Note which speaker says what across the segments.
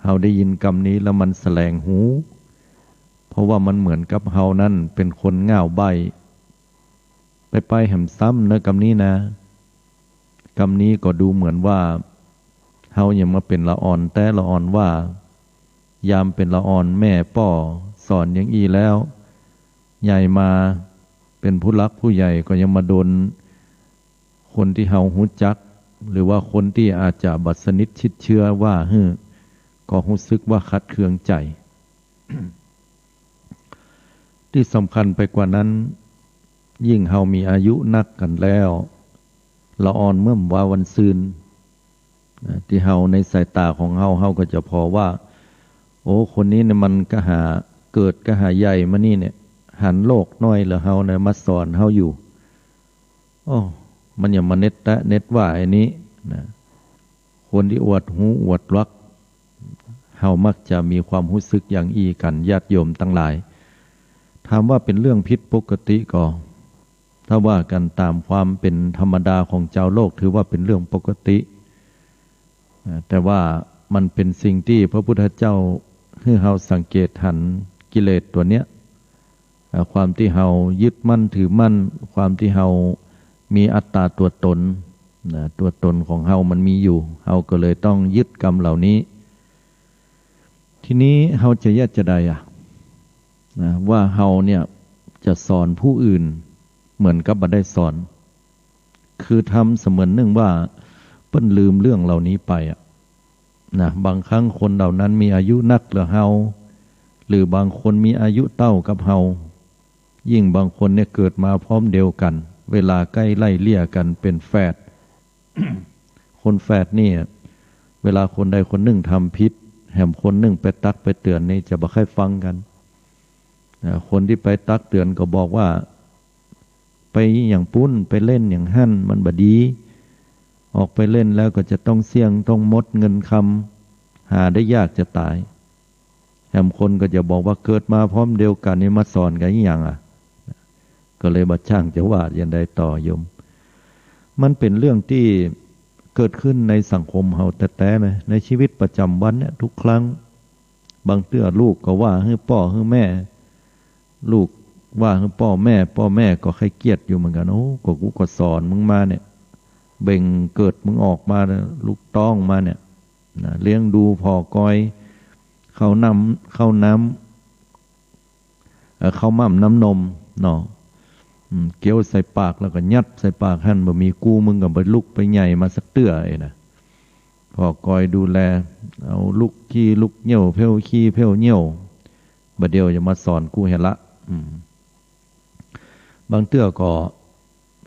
Speaker 1: เฮาได้ยินคำนี้แล้วมันแสลงหู เพราะว่ามันเหมือนกับเฮานั่นเป็นคนง่าวใบไปแหมซ้ำเนอะคำนี้นะคำนี้ก็ดูเหมือนว่าเฮาอย่ามาเป็นละอ่อนแต่ละอ่อนว่ายามเป็นละอ่อนแม่ป่อสอนอย่างอีแล้วใหญ่มาเป็นผู้รักผู้ใหญ่ก็ยังมาโดนคนที่เฮาหูจักหรือว่าคนที่อาจจะบัดสนิทชิดเชื้อว่าก็รู้สึกว่าคัดเคืองใจ ที่สำคัญไปกว่านั้นยิ่งเฮามีอายุนักกันแล้วละอ่อนเมื่อมว่าวันซืนที่เฮาในสายตาของเฮาก็จะพอว่าโอ้คนนี้เนี่ยมันก็หาเกิดก็หาใหญ่มานี่เนี่ยหันโลกน้อยเหลือเฮาเนี่ยมาสอนเฮาอยู่โอ้มันอย่ามาเน็ตแตะเน็ตว่าไอ้นี้นะคนที่อวดหูอวดรักเฮามักจะมีความรู้สึกอย่างอีกันญาติโยมทั้งหลายถามว่าเป็นเรื่องผิดปกติก็ถ้าว่ากันตามความเป็นธรรมดาของเจ้าโลกถือว่าเป็นเรื่องปกติแต่ว่ามันเป็นสิ่งที่พระพุทธเจ้าให้เราสังเกตหันกิเลสตัวเนี้ยความที่เรายึดมั่นถือมั่นความที่เรามีอัตตาตัวตนตัวตนของเรามันมีอยู่เราก็เลยต้องยึดกรรมเหล่านี้ทีนี้เราจะแยกจะใดว่าเราเนี่ยจะสอนผู้อื่นเหมือนกับบ่ได้สอนคือทำเสมือนหนึ่งว่าเปิ้นลืมเรื่องเหล่านี้ไปบางครั้งคนเหล่านั้นมีอายุนักหรือเฮาหรือบางคนมีอายุเต้ากับเฮายิ่งบางคนเนี่ยเกิดมาพร้อมเดียวกันเวลาใกล้ไล่เลี่ยกันเป็นแฝด คนแฝดนี่เวลาคนใดคนหนึ่งทำผิดแหมคนหนึ่งไปตักไปเตือนนี่จะบ่ค่อยฟังกันคนที่ไปตักเตือนก็บอกว่าไปอย่างปุ้นไปเล่นอย่างหั่นมันบ่ดีออกไปเล่นแล้วก็จะต้องเสี่ยงต้องมดเงินคำหาได้ยากจะตายแหมคนก็จะบอกว่าเกิดมาพร้อมเดียวกันนี่มาสอนกันอย่างก็เลยบัดช่างจะว่าอย่างใดต่อโยมมันเป็นเรื่องที่เกิดขึ้นในสังคมเฮาแต่นะในชีวิตประจำวันเนี่ยทุกครั้งบางเตื้อลูกก็ว่าให้พ่อให้แม่ลูกว่าให้พ่อแม่ก็ใครเกลียดอยู่เหมือนกันโอ้ก็กูก็สอนมึงมาเนี่ยเบ่งเกิดมึงออกมาลูกต้องมาเนี่ยเลี้ยงดูพ่อกอยเข้าน้ำเข้าม่ำน้ำนมเนาะเกี้ยวใส่ปากแล้วก็ยัดใส่ปากหั่นบ่มีกูมึงก็บ่ลุกไปใหญ่มาสักเตื้อไอ้นะพ่อกอยดูแลเอาลูกขี้ลูกเหี่ยวเพ่วขี้เพ่วเหี่ยวบ่เดียวจะมาสอนกูเห็นละบางเตื้อก็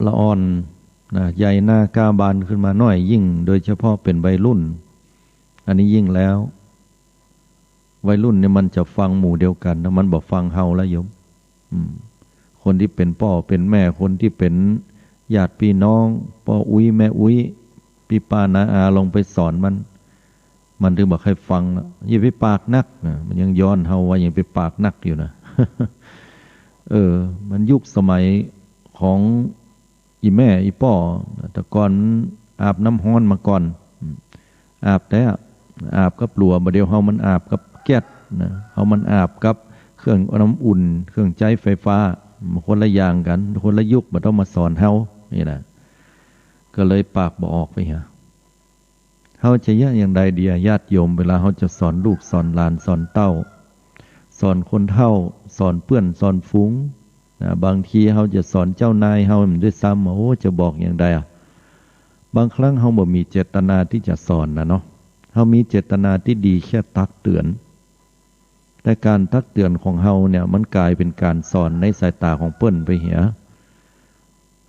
Speaker 1: ละอ่อนใหญ่หน้ากาบานขึ้นมาหน่อยยิ่งโดยเฉพาะเป็นวัยรุ่นอันนี้ยิ่งแล้ววัยรุ่นเนี่ยมันจะฟังหมู่เดียวกันนะมันบอกฟังเฮาแล้วโยมคนที่เป็นพ่อเป็นแม่คนที่เป็นญาติพี่น้องพ่ออุ้ยแม่อุ้ยพี่ป้าน้าอาลงไปสอนมันถึงบอกให้ฟังนะอย่าไปปากนักนะมันยังย้อนเฮาว่ายังไปปากนักอยู่นะ มันยุคสมัยของอีแม่อีป่อแต่ก่อนอาบน้ำฮ้อนมาก่อนอาบแต่อาบกับหลัวบ่เดียวเฮามันอาบกับแก๊สนะเฮามันอาบกับเครื่องน้ำอุ่นเครื่องใช้ไฟฟ้าคนละอย่างกันคนละยุคบ่ต้องมาสอนเฮานี่นะก็เลยปากบ่ออกไปฮะเฮาจะอย่างใดเดียญาติโยมเวลาเฮาจะสอนลูกสอนหลานสอนเต้าสอนคนเฒ่าสอนเพื่อนสอนฝูงบางทีเฮาจะสอนเจ้านายเฮาด้วยซ้ำโอ้จะบอกอย่างใดบางครั้งเฮาบ่มีเจตนาที่จะสอนนะเนาะเฮามีเจตนาที่ดีแค่ตักเตือนแต่การตักเตือนของเฮาเนี่ยมันกลายเป็นการสอนในสายตาของเปิ้นไปเหีย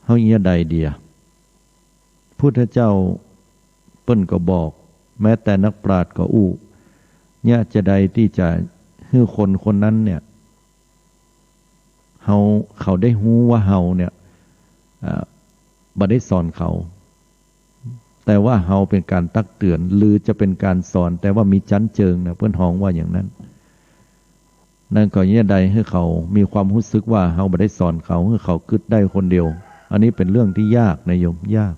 Speaker 1: เฮาเหี้ยใดเดียพุทธเจ้าเปิ้นก็บอกแม้แต่นักปราชญ์ก็อู้เนี่ยจะใดที่จะให้คนนั้นเนี่ยเขาได้ฮู้ว่าเฮาเนี่ยบ่ได้สอนเขาแต่ว่าเฮาเป็นการตักเตือนหรือจะเป็นการสอนแต่ว่ามีชั้นเจิงนะเพื่อนฮ้องว่าอย่างนั้นนั่นก็เนี่ยใดให้เขามีความรู้สึกว่าเฮาบ่ได้สอนเขาให้เขาคิดได้คนเดียวอันนี้เป็นเรื่องที่ยากนะโยมยาก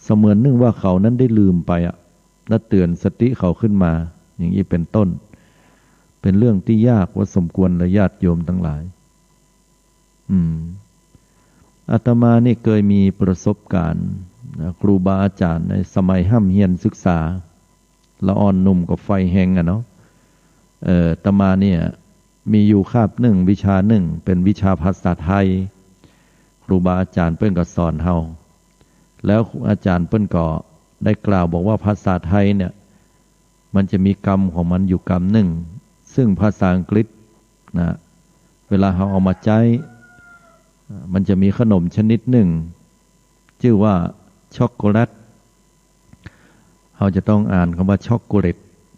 Speaker 1: เสมือนนึงว่าเขานั้นได้ลืมไป และเตือนสติเขาขึ้นมาอย่างนี้เป็นต้นเป็นเรื่องที่ยากว่าสมควรและญาติโยมทั้งหลายอาตมานี่เคยมีประสบการณ์ครูบาอาจารย์ในสมัยห้ำเฮียนศึกษาละอ่อนหนุ่มกับไฟแหงเนาะอาตมาเนี่ยมีอยู่คาบหนึ่งวิชาหนึ่งเป็นวิชาภาษาไทยครูบาอาจารย์เปิ้นก็สอนเฮาแล้วอาจารย์เปิ้นก็ได้กล่าวบอกว่าภาษาไทยเนี่ยมันจะมีกรรมของมันอยู่กรรมหนึ่งซึ่งภาษาอังกฤษนะเวลาเราเอามาใช้มันจะมีขนมชนิดหนึ่งชื่อว่าช็อกโกแลตเราจะต้องอ่านคำว่าช็อกโกแลต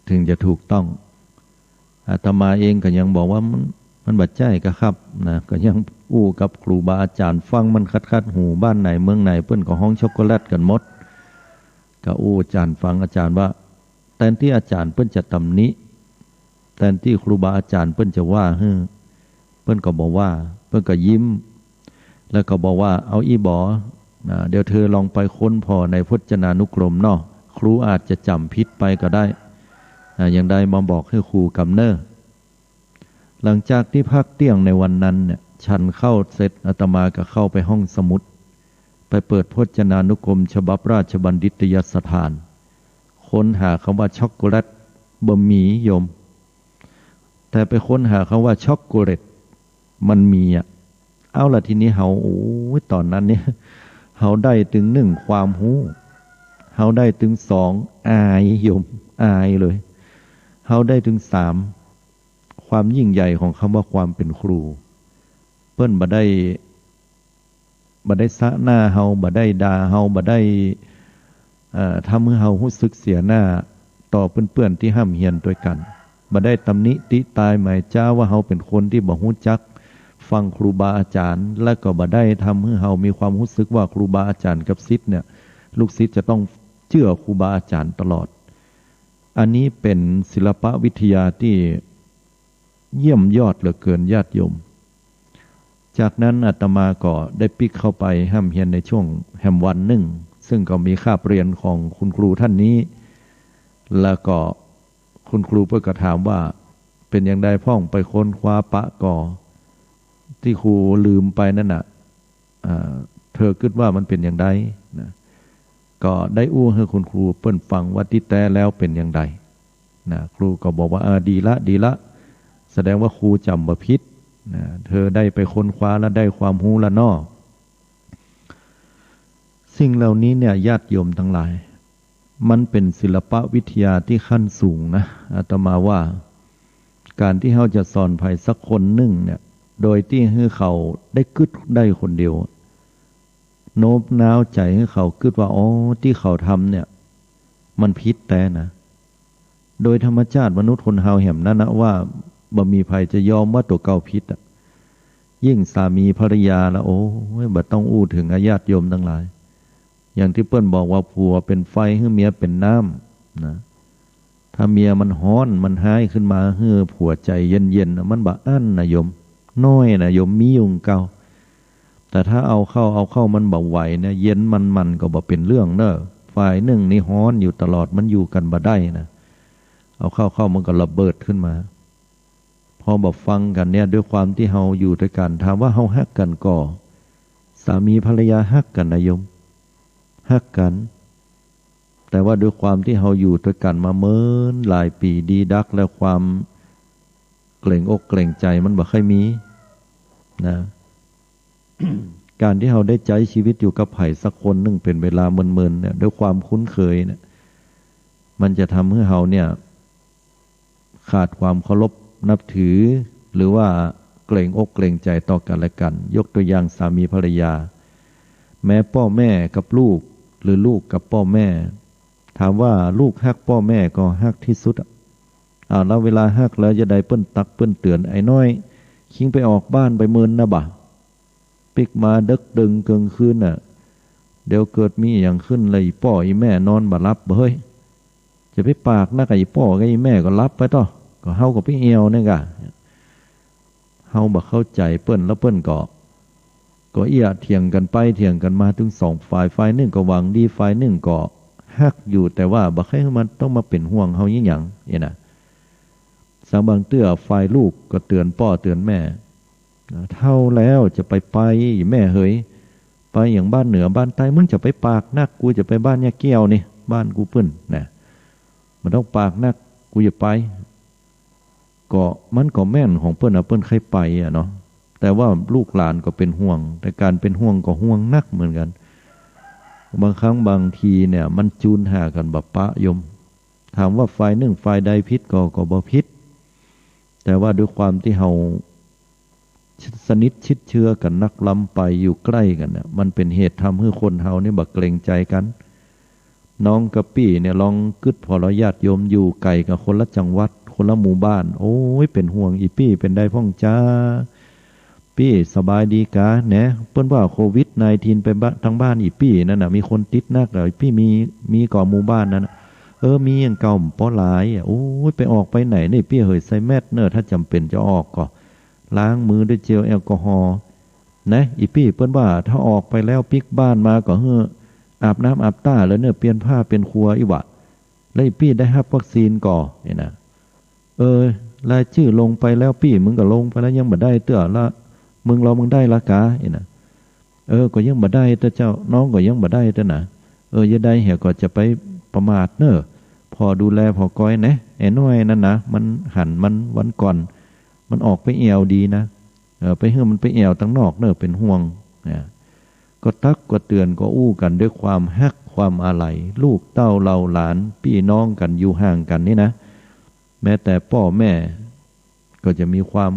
Speaker 1: ถึงจะถูกต้องอาตมาเองก็ยังบอกว่ามันบัดใจก็ครับนะก็ยังอู้กับครูบาอาจารย์ฟังมันคัดหูบ้านไหนเมืองไหนเปิ้นก็ห้องช็อกโกแลตกันหมดก็อู้อาจารย์ฟังอาจารย์ว่าแทนที่อาจารย์เปิ้นจะตำหนิแทนที่ครูบาอาจารย์เปิ้นจะว่าเปิ้นก็บอกว่าเปิ้นก็ยิ้มแล้วก็บอกว่าเอาอีบอเดี๋ยวเธอลองไปค้นพอในพจนานุกรมเนาะครูอาจจะจำผิดไปก็ได้อย่างใดมาบอกให้ครูกำเนิดหลังจากที่พักเที่ยงในวันนั้นเนี่ยฉันเข้าเสร็จอาตมาก็เข้าไปห้องสมุดไปเปิดพจนานุกรมฉบับราชบัณฑิตยสถานค้นหาคำว่าช็อกโกแลตบะหมี่โยมแต่ไปค้นหาคำว่าช็อกโกแลตมันมีเอาละทีนี้เฮาตอนนั้นเนี่ยเฮาได้ถึงหนึ่งความรู้เฮาได้ถึงสองอายโยมอายเลยเฮาได้ถึงสามความยิ่งใหญ่ของคำว่าความเป็นครูเปิ้นบ่ได้ซะหน้าเฮาบ่ได้ด่าเฮาบ่ได้ทำให้เฮารู้สึกเสียหน้าต่อเพื่อนๆที่ห้ามเฮียนด้วยกันบ่ได้ตำหนิติตายหมายจ้าว่าเฮาเป็นคนที่บ่รู้จักฟังครูบาอาจารย์และก็บ่ได้ทำให้เฮามีความรู้สึกว่าครูบาอาจารย์กับศิษย์เนี่ยลูกศิษย์จะต้องเชื่อครูบาอาจารย์ตลอดอันนี้เป็นศิลปวิทยาที่เยี่ยมยอดเหลือเกินญาติโยมจากนั้นอาตมาก็ได้ปิกเข้าไปห้ามเฮียนในช่วงแฮมวันหนึ่งซึ่งก็มีคาบเรียนของคุณครูท่านนี้แล้วก็คุณครูเพื่อก็ถามว่าเป็นอย่างใดพ่องไปค้นคว้าปะก่อที่ครูลืมไปนั่นน่ะเธอคิดว่ามันเป็นอย่างใดนะก็ได้อู้ให้คุณครูเปิ้นฟังว่าที่แท้แล้วเป็นอย่างใดนะครูก็บอกว่าดีละแสดงว่าครูจำบ่ผิดนะเธอได้ไปค้นคว้าและได้ความรู้ละน้อสิ่งเหล่านี้เนี่ยญาติโยมทั้งหลายมันเป็นศิลปวิทยาที่ขั้นสูงนะอาตมาว่าการที่เขาจะสอนใครสักคนหนึ่งเนี่ยโดยที่ให้เขาได้กึดได้คนเดียวโน้มน้าวใจให้เขากึดว่าที่เขาทำเนี่ยมันผิดแต่นะโดยธรรมชาติมนุษย์คนเฮาแห่มนั้นนะว่าบ่มีใครจะยอมว่าตัวเก่าผิดยิ่งสามีภรรยาแล้วบ่ต้องอู้ถึงญาติโยมทั้งหลายอย่างที่เปิ้นบอกว่าผัวเป็นไฟให้เมียเป็นน้ำนะถ้าเมียมันฮ้อนมันหายขึ้นมาให้ผัวใจเย็นๆมันบ่อั้นนะโยมน้อยนะโยมมียุงเก่าแต่ถ้าเอาเข้ามันบ่ไหวนะเย็นมันก็บ่เป็นเรื่องเนอะฝ่ายหนึ่งนี่ฮ้อนอยู่ตลอดมันอยู่กันบ่ได้นะเอาเข้ามันก็ระเบิดขึ้นมาพอบ่ฟังกันเนี่ยด้วยความที่เฮาอยู่ด้วยกันถามว่าเฮาฮักกันก่อสามีภรรยาฮักกันนะโยมฮักกันแต่ว่าด้วยความที่เฮาอยู่ด้วยกันมาเมินหลายปีดีดักแล้วความเกรงอกเกรงใจมันบ่ค่อยมีนะ การที่เฮาได้ใจชีวิตอยู่กับไผ่สักคนหนึ่งเป็นเวลาเมินๆเนี่ยด้วยความคุ้นเคยเนี่ยมันจะทำให้เฮาเนี่ยขาดความเคารพนับถือหรือว่าเกรงอกเกรงใจต่อกันและกันยกตัวอย่างสามีภรรยาแม้พ่อแม่กับลูกหรือลูกกับพ่อแม่ถามว่าลูกฮักพ่อแม่ก็ฮักที่สุดแล้วเวลาฮักแล้วจะได้เปิ้นตักเปิ้นเตือนไอ้น้อยคิงไปออกบ้านไปเมินนะบ่ะปิกมาดึกดึงเกินคืนเดี๋ยวเกิดมีอย่างขึ้นเลยพ่ออีแม่นอนบ่รับเฮ้ยจะไปปากนักไอ้พ่อกับไอ้แม่ก็รับไปต่อก็เฮากับพี่เอวนี่กะเฮาบ่เข้าใจเปิ้นแล้วเปิ้นก็เถียงกันไปเถียงกันมาถึงสองฝ่ายหนึ่งก็หวังดีฝ่ายหนึ่งก็ ฮักอยู่แต่ว่าบ่ให้มันต้องมาเป็นห่วงเฮายิ่งหยังเนี่ยนะสังบางเตื้อฝ่ายลูกก็เตือนพ่อเตือนแม่เท่าแล้วจะไปแม่เฮยไปอย่างบ้านเหนือบ้านใต้มึงจะไปปากนักกูจะไปบ้านยาเกี้ยวนี่บ้านกูเปิ้นนะมันต้องปากนักกูจะไปก็มันก็แม่นของเปิ้นเปิ้นใครไปเนาะแต่ว่าลูกหลานก็เป็นห่วงแต่การเป็นห่วงก็ห่วงนักเหมือนกันบางครั้งบางทีเนี่ยมันจูนหากันแบบปะยมถามว่าฝ่ายหนึ่งฝ่ายใดพิษก็บ่พิษแต่ว่าด้วยความที่เฮาสนิทชิดเชื้อกันนักล้ำไปอยู่ใกล้กันเนี่ยมันเป็นเหตุทำให้คนเฮานี่บักเกรงใจกันน้องกะปี้เนี่ยลองกึดพอเราญาติโยมอยู่ไกลกับคนละจังหวัดคนละหมู่บ้านโอ้ยเป็นห่วงอีปี้เป็นได้พ่องจ้าปี้สบายดีกะเนี่ยเปิ้นว่าโควิด-19ไปทางบ้านอีปี้นั่นน่ะมีคนติดนักเลยพี่มีก่อหมู่บ้านนั้นมีอย่างเก่าป้อหลายโอ้ยไปออกไปไหนนี่ปี้เฮยใส่แมสเนอะถ้าจำเป็นจะออกก็ล้างมือด้วยเจลแอลกอฮอล์นะอีปี้เปิ้นว่าถ้าออกไปแล้วปิกบ้านมาก็เฮ้ออาบน้ำอาบตาแล้วเนอะเปลี่ยนผ้าเป็นครัวอีวะแล้วอีปี้ได้รับวัคซีนก่อเนี่ยนะรายชื่อลงไปแล้วปี้มึงก็ลงไปแล้วยังบ่ได้เตื้อละมึงได้ละกาเนี่ยนะก็ยังบ่ได้แต่เจ้าน้องก็ยังบ่ได้แต่นะอย่าได้เหี่ยก็จะไปประมาทเนอะพอดูแลพอก้อยนะไอ้น้อยนั่นนะมันหันมันวันก่อนมันออกไปเอวดีนะไปเฮือมันไปเอวตั้งนอกเนอะเป็นห่วงนะก็ตักก็เตือนก็อู้กันด้วยความฮักความอาลัยลูกเต้าเราหลานพี่น้องกันอยู่ห่างกันนี่นะแม้แต่พ่อแม่ก็จะมีความ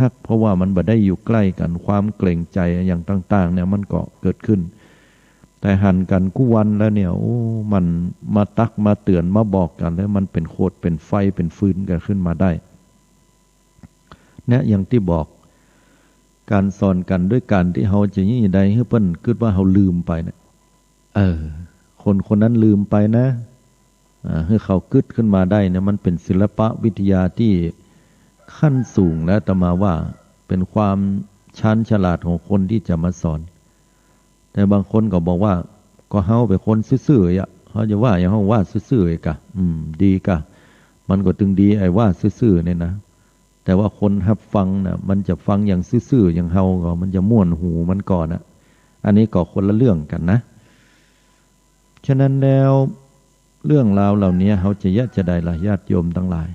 Speaker 1: ฮักเพราะว่ามันบ่ได้อยู่ใกล้กันความเกรงใจอย่างต่างๆเนี่ยมันก็เกิดขึ้นแต่หันกันกู้วันแล้วเนี่ยโอ้มันมาตักมาเตือนมาบอกกันแล้วมันเป็นโคตรเป็นไฟเป็นฟืนกันขึ้นมาได้เนี่ยอย่างที่บอกการสอนกันด้วยการที่เฮาจะยิ่งใดให้เปิ้นคิดว่าเฮาลืมไปนะคนนั้นลืมไปนะให้เขากึดขึ้นมาได้เนี่ยมันเป็นศิลปะวิทยาที่ขั้นสูงแล้วแต่มาว่าเป็นความชันฉลาดของคนที่จะมาสอนแต่บางคนก็บอกว่าก็เฮาเป็นคนซื่อๆเขาจะว่าอย่างเฮาว่าซื่อๆกะดีกะมันก็ตึงดีไอ้ว่าซื่อๆเนี่ยนะแต่ว่าคนรับฟังนะมันจะฟังอย่างซื่อๆอย่างเฮาก็มันจะม่วนหูมันก่อนนะอันนี้ก็คนละเรื่องกันนะฉะนั้นแล้วเรื่องราวเหล่านี้เขาจะจะได้ละญาติโยมทั้งหลาย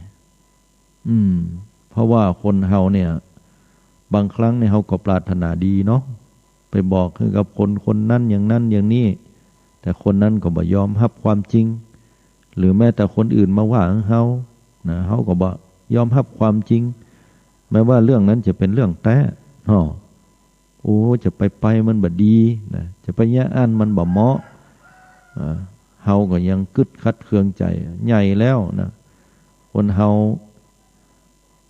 Speaker 1: เพราะว่าคนเฮาเนี่ยบางครั้งเนี่ยเขาก็ปรารถนาดีเนาะไปบอกคือกับคนนั้นอย่างนั้นอย่างนี้แต่คนนั้นก็บ่ยอมรับความจริงหรือแม้แต่คนอื่นมาว่าเฮานะเฮาก็บ่ยอมรับความจริงแม้ว่าเรื่องนั้นจะเป็นเรื่องแท้โอ้จะไปมันบ่ดีนะจะไปแย่อันมันบ่เหมาะเฮาก็ยังกึดคัดเคืองใจใหญ่แล้วนะคนเฮา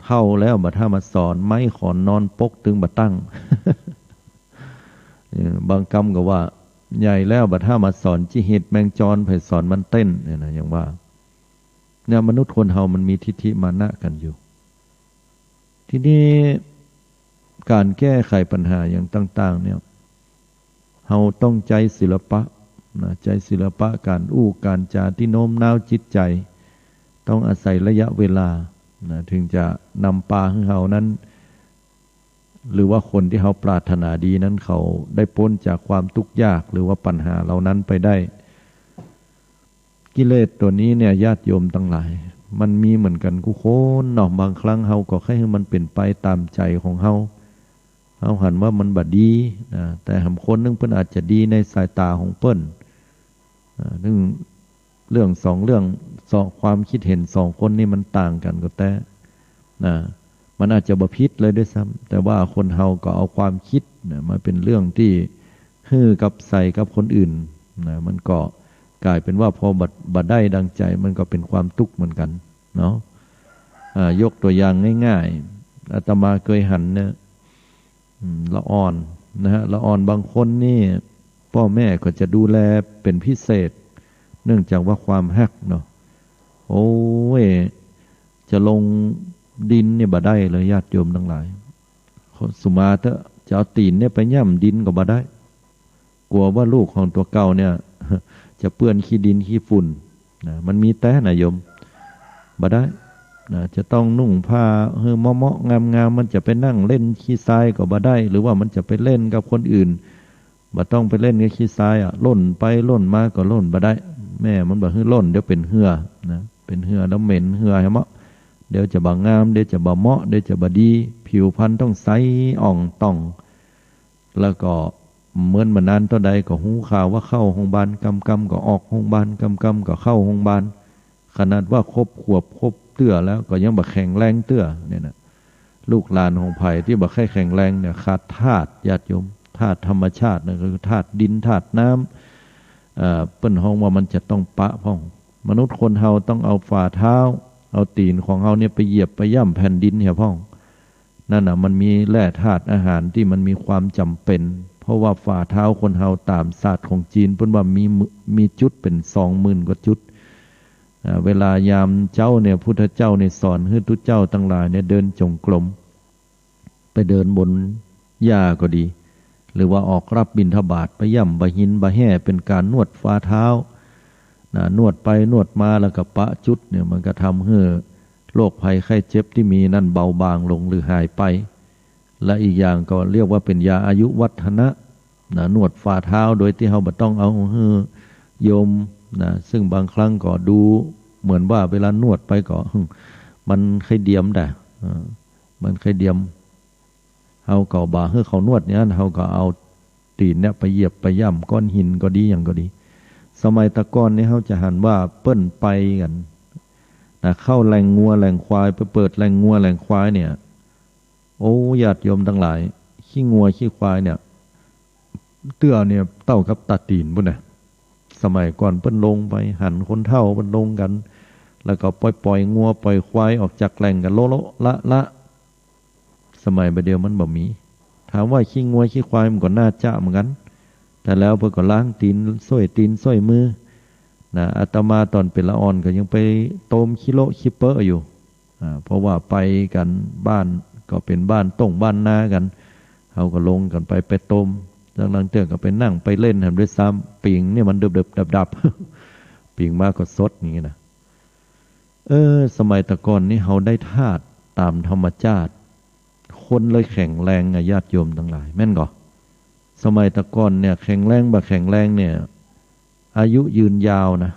Speaker 1: เท่าแล้วบ่ถ้ามาสอนไม้ขอนนอนปกตึงบ่ตั้ง บางกรรมก็ว่าใหญ่แล้วบ่ถ้ามาสอนจิเห็ดแมงจรไปสอนมันเต้นเนี่ยนะอย่างว่าเนี่ยมนุษย์คนเฮามันมีทิฏฐิมานะกันอยู่ทีนี้การแก้ไขปัญหาอย่างต่างๆเนี่ยเฮาต้องใจศิลปะนะใจศิลปะการการจาที่โน้มน้าวจิตใจต้องอาศัยระยะเวลานะถึงจะนำปาของเฮานั้นหรือว่าคนที่เขาปรารถนาดีนั้นเขาได้พ้นจากความทุกข์ยากหรือว่าปัญหาเหล่านั้นไปได้กิเลสตัวนี้เนี่ยญาติโยมทั้งหลายมันมีเหมือนกันกู้คนเนาะบางครั้งเฮาก็ให้มันเป็นไปตามใจของเฮาหันว่ามันบัดดีนะแต่หำคนนึงเพิ่นอาจจะดีในสายตาของเปิ้นนึงเรื่องสองความคิดเห็นสองคนนี่มันต่างกันก็แต่นะมันอาจจะบ่ผิดเลยด้วยซ้ำแต่ว่าคนเฮาก็เอาความคิดนะมาเป็นเรื่องที่ฮื้อกับใส่กับคนอื่นนะมันก็กลายเป็นว่าพอบัดได้ดังใจมันก็เป็นความทุกข์เหมือนกันเนาะยกตัวอย่างง่ายๆอาตมาเคยหันเนี่ยละอ่อนนะฮะละอ่อนบางคนนี่พ่อแม่ก็จะดูแลเป็นพิเศษเนื่องจากว่าความฮักเนาะโอ้ยจะลงดินเนี่ยบ่ได้เลยญาติโยมทั้งหลายสุมาเถอะจะเอาตีนเนี่ยไปย่ำดินก็บ่ได้กลัวว่าลูกของตัวเก่าเนี่ย จะเปื้อนขี้ดินขี้ฝุ่นนะมันมีแต่นะโยมบ่ได้นะจะต้องนุ่งผ้าเหมาะงามมันจะไปนั่งเล่นขี้ทรายก็บ่ได้หรือว่ามันจะไปเล่นกับคนอื่นบ่ต้องไปเล่นกับขี้ทรายล่นไปล่นมาก็ล่นบ่ได้แม่มันบ่ให้ล่นเดี๋ยวเป็นเหือนะเป็นเหือแล้วเหม็นเหือให้เหมาะเดี๋ยวจะบ่งามเดี๋ยวจะบ่เหมาะเดี๋ยวจะบ่ดีผิวพรรณต้องใสอ่องต่องแล้วก็เหมือนมานานต่อใดก็หูข่าวว่าเข้าโรงพยาบาลกำก็ออกโรงพยาบาลกำก็เข้าโรงพยาบาลขนาดว่าครบขวบครบเตื้อแล้วก็ยังบ่แข็งแรงเตื้อเนี่ยนะลูกหลานของไผ่ที่บ่แข็งแรงเนี่ยขาดธาตุญาติโยมธาตุธรรมชาตินั่นคือธาตุดินธาตุน้ำเปิ้นห้องว่ามันจะต้องปะพ่องมนุษย์คนเฮาต้องเอาฝ่าเท้าเอาตีนของเฮาเนี่ยไปเหยียบไปย่ำแผ่นดินเนี่ยพ่องนั่นน่ะมันมีแร่ธาตุอาหารที่มันมีความจำเป็นเพราะว่าฝ่าเท้าคนเฮาตามศาสตร์ของจีนเพิ่นว่ามีจุดเป็น20,000 กว่าจุดเวลายามเจ้าเนี่ยพุทธเจ้าเนี่ยสอนให้ทุกเจ้าทั้งหลายเนี่ยเดินจงกรมไปเดินบนหญ้าก็ดีหรือว่าออกรับบิณฑบาตไปย่ำบะหินบะแห่เป็นการนวดฝ่าเท้านวดไปนวดมาแล้วก็ปะจุดเนี่ยมันก็ทำให้โรคภัยไข้เจ็บที่มีนั่นเบาบางลงหรือหายไปและอีกอย่างก็เรียกว่าเป็นยาอายุวัฒนะนวดฝ่าเท้าโดยที่เราไม่ต้องเอาโยมซึ่งบางครั้งก็ดูเหมือนว่าเวลานวดไปก็มันไข้เดียมแต่มันไข้เดียมเขาก็บ่าให้เขานวดเนี่ยเขาก็เอาตีนเนี่ยไปเหยียบไปย่ำก้อนหินก็ดีอย่างก็ดีสมัยตะก้อนนี่เขาจะหันว่าเปิ้นไปกันเข้าแหล่งงัวแหล่งควายไปเปิดแหล่งงัวแหล่งควายเนี่ยโอ้ญาติโยมทั้งหลายขี้งัวขี้ควายเนี่ยเตื้อเนี่ยเต้ากับตาตีนพุ่นน่ะสมัยก่อนเปิ้นลงไปหันคนเฒ่าเปิ้นลงกันแล้วก็ปล่อยงัวปล่อยควายออกจากแหล่งกันโลละสมัยบัดเดียวมันบ่มีถามว่าขี้งัวขี้ควายมันก็น่าจะเหมือนกันแต่แล้วเพิ่นก็ล้างตีนส้อยตีนส้อยมืออาตมาตอนเป็นละอ่อนก็ยังไปต้มคิโลคิเปอร์อยู่เพราะว่าไปกันบ้านก็เป็นบ้านต้งบ้านนากันเขาก็ลงกันไปต้มจากนั้นเตือนก็ไปนั่งไปเล่นทำด้วยซ้ำปิงเนี่ยมันดับปิงมากก็สดอย่างนี้นะสมัยตะก่อนนี่เขาได้ธาตุตามธรรมชาติคนเลยแข็งแรงญาติโยมทั้งหลายแม่นก่อสมัยตะก่อนเนี่ยแข็งแรงแข็งแรงเนี่ยอายุยืนยาวนะ